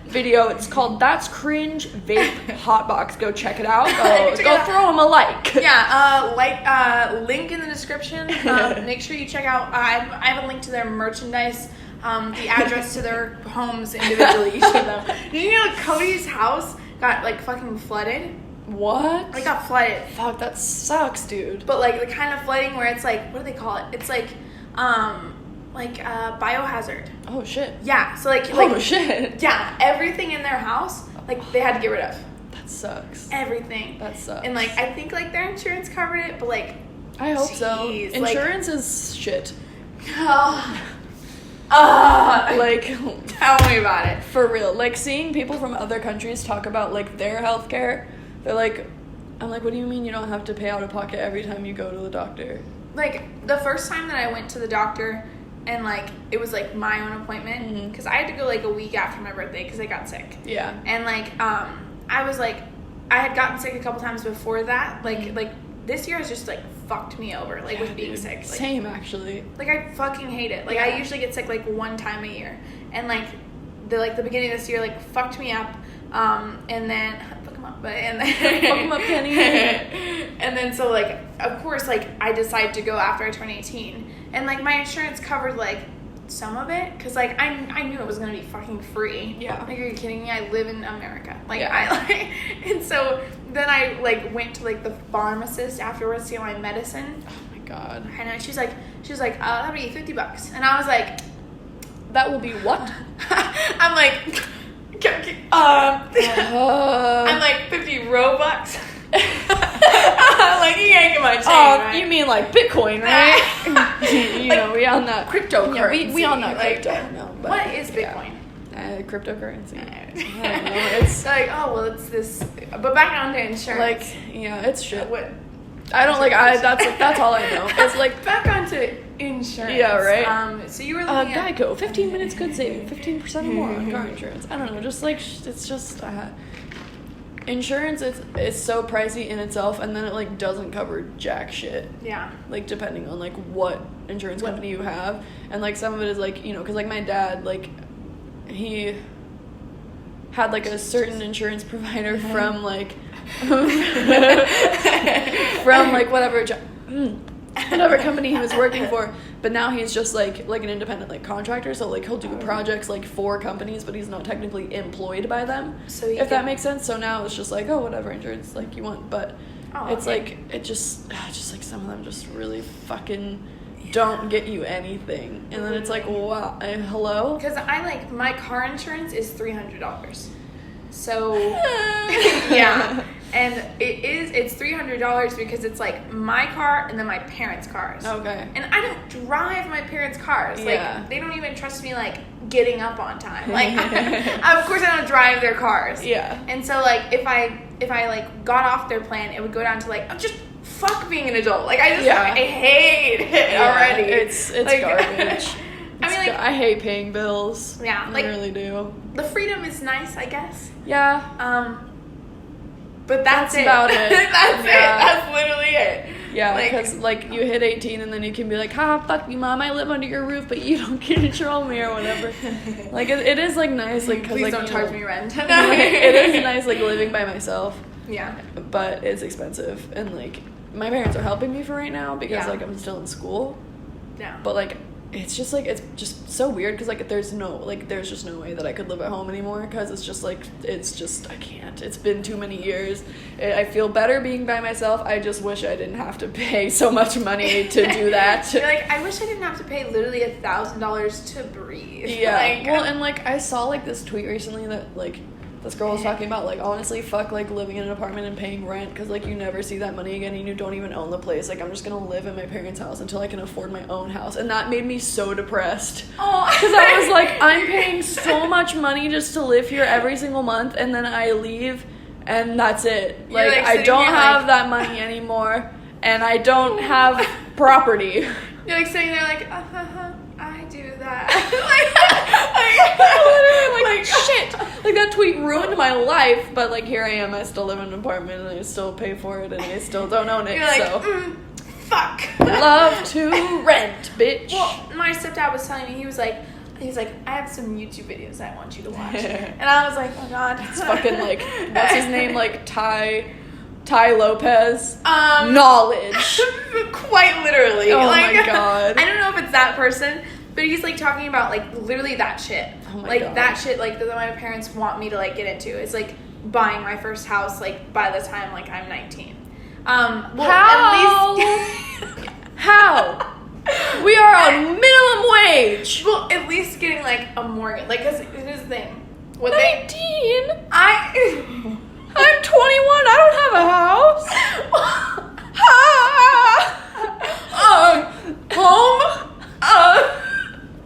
video. It's called That's Cringe Vape Hotbox. Go check it out. Go throw them a like. Yeah, link in the description. Make sure you check out. I have a link to their merchandise. The address to their homes individually, each of them. You know, Cody's house got like fucking flooded. What? It got flooded. Fuck, that sucks, dude. But like the kind of flooding where it's like, what do they call it? It's like biohazard. Oh shit. Yeah. So like oh shit. Yeah, everything in their house, like they had to get rid of. That sucks. Everything. That sucks. And like I think like their insurance covered it, but like I hope so. Like, insurance is shit. Like, tell me about it. For real. Like, seeing people from other countries talk about, like, their healthcare, they're like, I'm like, what do you mean you don't have to pay out of pocket every time you go to the doctor? Like, the first time that I went to the doctor, and, like, it was, like, my own appointment, because I had to go, like, a week after my birthday because I got sick. Yeah. And, like, I was, like, I had gotten sick a couple times before that. Like, this year has just, like, fucked me over, like, with being sick. Like, same, actually. Like, I fucking hate it. Like, I usually get sick, like, 1 time a year. And, like, the beginning of this year, like, fucked me up. And then, fuck him up, but, and then. Fuck him up, Kenny. And then, so, like, of course, like, I decided to go after I turned 18. And, like, my insurance covered, like, some of it. Because, like, I knew it was going to be fucking free. Yeah. Like, are you kidding me? I live in America. Like, yeah. And so, then I, like, went to, like, the pharmacist afterwards to get my medicine. Oh, my God. I know. She was like, that'll be $50. And I was like, that will be what? I'm like, I'm like 50 Robux. Like you ain't my chain, right? You mean like Bitcoin, right? You know, we on that cryptocurrency. Yeah, we on that like, crypto. No, but what is Bitcoin? Cryptocurrency. I I don't know. It's like, oh well, it's this. But back on to insurance. like, yeah, it's shit. What? I don't that's all I know. It's like Back onto insurance. Yeah, right. So you were looking at Geico, 15 minutes good saving, 15% or more on car insurance. I don't know, just like it's just insurance. It's so pricey in itself, and then it like doesn't cover jack shit. Yeah. Like depending on like what insurance company you have, and like some of it is like, you know, because like my dad, like he had like a certain insurance provider from like from like whatever company he was working for, but now he's just like an independent like contractor, so like he'll do projects like for companies, but he's not technically employed by them, So if that makes sense. So now it's just like, oh, whatever insurance like you want, but it's like it just like some of them just really fucking don't get you anything, and then it's like, wow, hello. Because I like my car insurance is $300. So yeah, and it's $300 because it's like my car and then my parents' cars. Okay. And I don't drive my parents' cars. Yeah. Like they don't even trust me like getting up on time. Like of course I don't drive their cars. Yeah. And so like if I like got off their plan, it would go down to like, oh, just fuck being an adult. Like I hate it already. It's like, garbage. I mean, like, I hate paying bills. Yeah, like I really do. The freedom is nice, I guess. Yeah. But that's it. About it. That's it. That's literally it. Yeah, because like you hit 18 and then you can be like, ha, fuck you, mom, I live under your roof, but you don't control me or whatever. Like it is like nice, like because please like don't charge me rent. Like, it is nice like living by myself. Yeah. But it's expensive, and like my parents are helping me for right now because like I'm still in school. Yeah. But like it's just like, it's just so weird because like there's just no way that I could live at home anymore, because it's just I can't. It's been too many years. I feel better being by myself. I just wish I didn't have to pay so much money to do that. You're like, I wish I didn't have to pay literally $1,000 to breathe. Yeah. Like, well, and like I saw like this tweet recently that like this girl was talking about, like, honestly, fuck, like, living in an apartment and paying rent, because, like, you never see that money again, and you don't even own the place. Like, I'm just gonna live in my parents' house until I can afford my own house, and that made me so depressed. Oh, because I was like, I'm paying so much money just to live here every single month, and then I leave, and that's it. Like I don't have that money anymore, and I don't have property. You're, like, sitting there, like, I do that. like shit. Like, that tweet ruined my life, but, like, here I am. I still live in an apartment, and I still pay for it, and I still don't own it. You're like, so fuck. Love to rent, bitch. Well, my stepdad was telling me, he was like, I have some YouTube videos I want you to watch. And I was like, oh god. It's fucking, like, what's his name? Like, Ty Lopez. Knowledge. Quite literally. Oh, like, my god. I don't know if it's that person, but he's, like, talking about, like, literally that shit. Oh my like, god. that shit, like, that my parents want me to, like, get into. It's, like, buying my first house, like, by the time, like, I'm 19. Well, how? At least... How? We are on minimum wage. Well, at least getting, like, a mortgage. Like, because here's the thing. 19? I'm 21. I don't have a house. Home.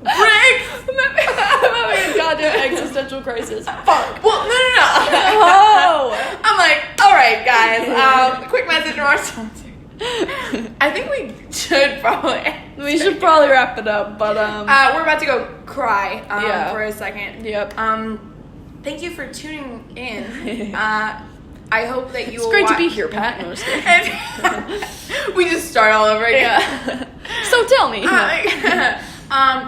Break. I'm having a goddamn existential crisis. Fuck. Well, no. Oh. I'm like, all right, guys. Quick message from our sponsor. I think we should probably. We should probably wrap it up, but we're about to go cry for a second. Yep. Thank you for tuning in. I hope that you. It's great to be here, Pat. No, we just start all over again. Yeah. So tell me.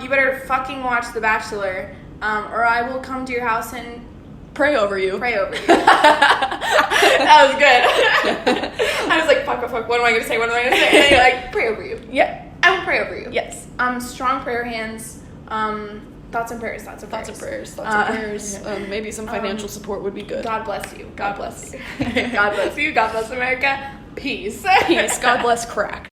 You better fucking watch The Bachelor, or I will come to your house and pray over you. That was good. I was like, fuck, what am I gonna say? And then you're like, pray over you. Yeah. I will pray over you. Yes. Strong prayer hands. Thoughts and prayers. Maybe some financial support would be good. God bless you. God bless you. God bless you. God bless America. Peace. God bless crack.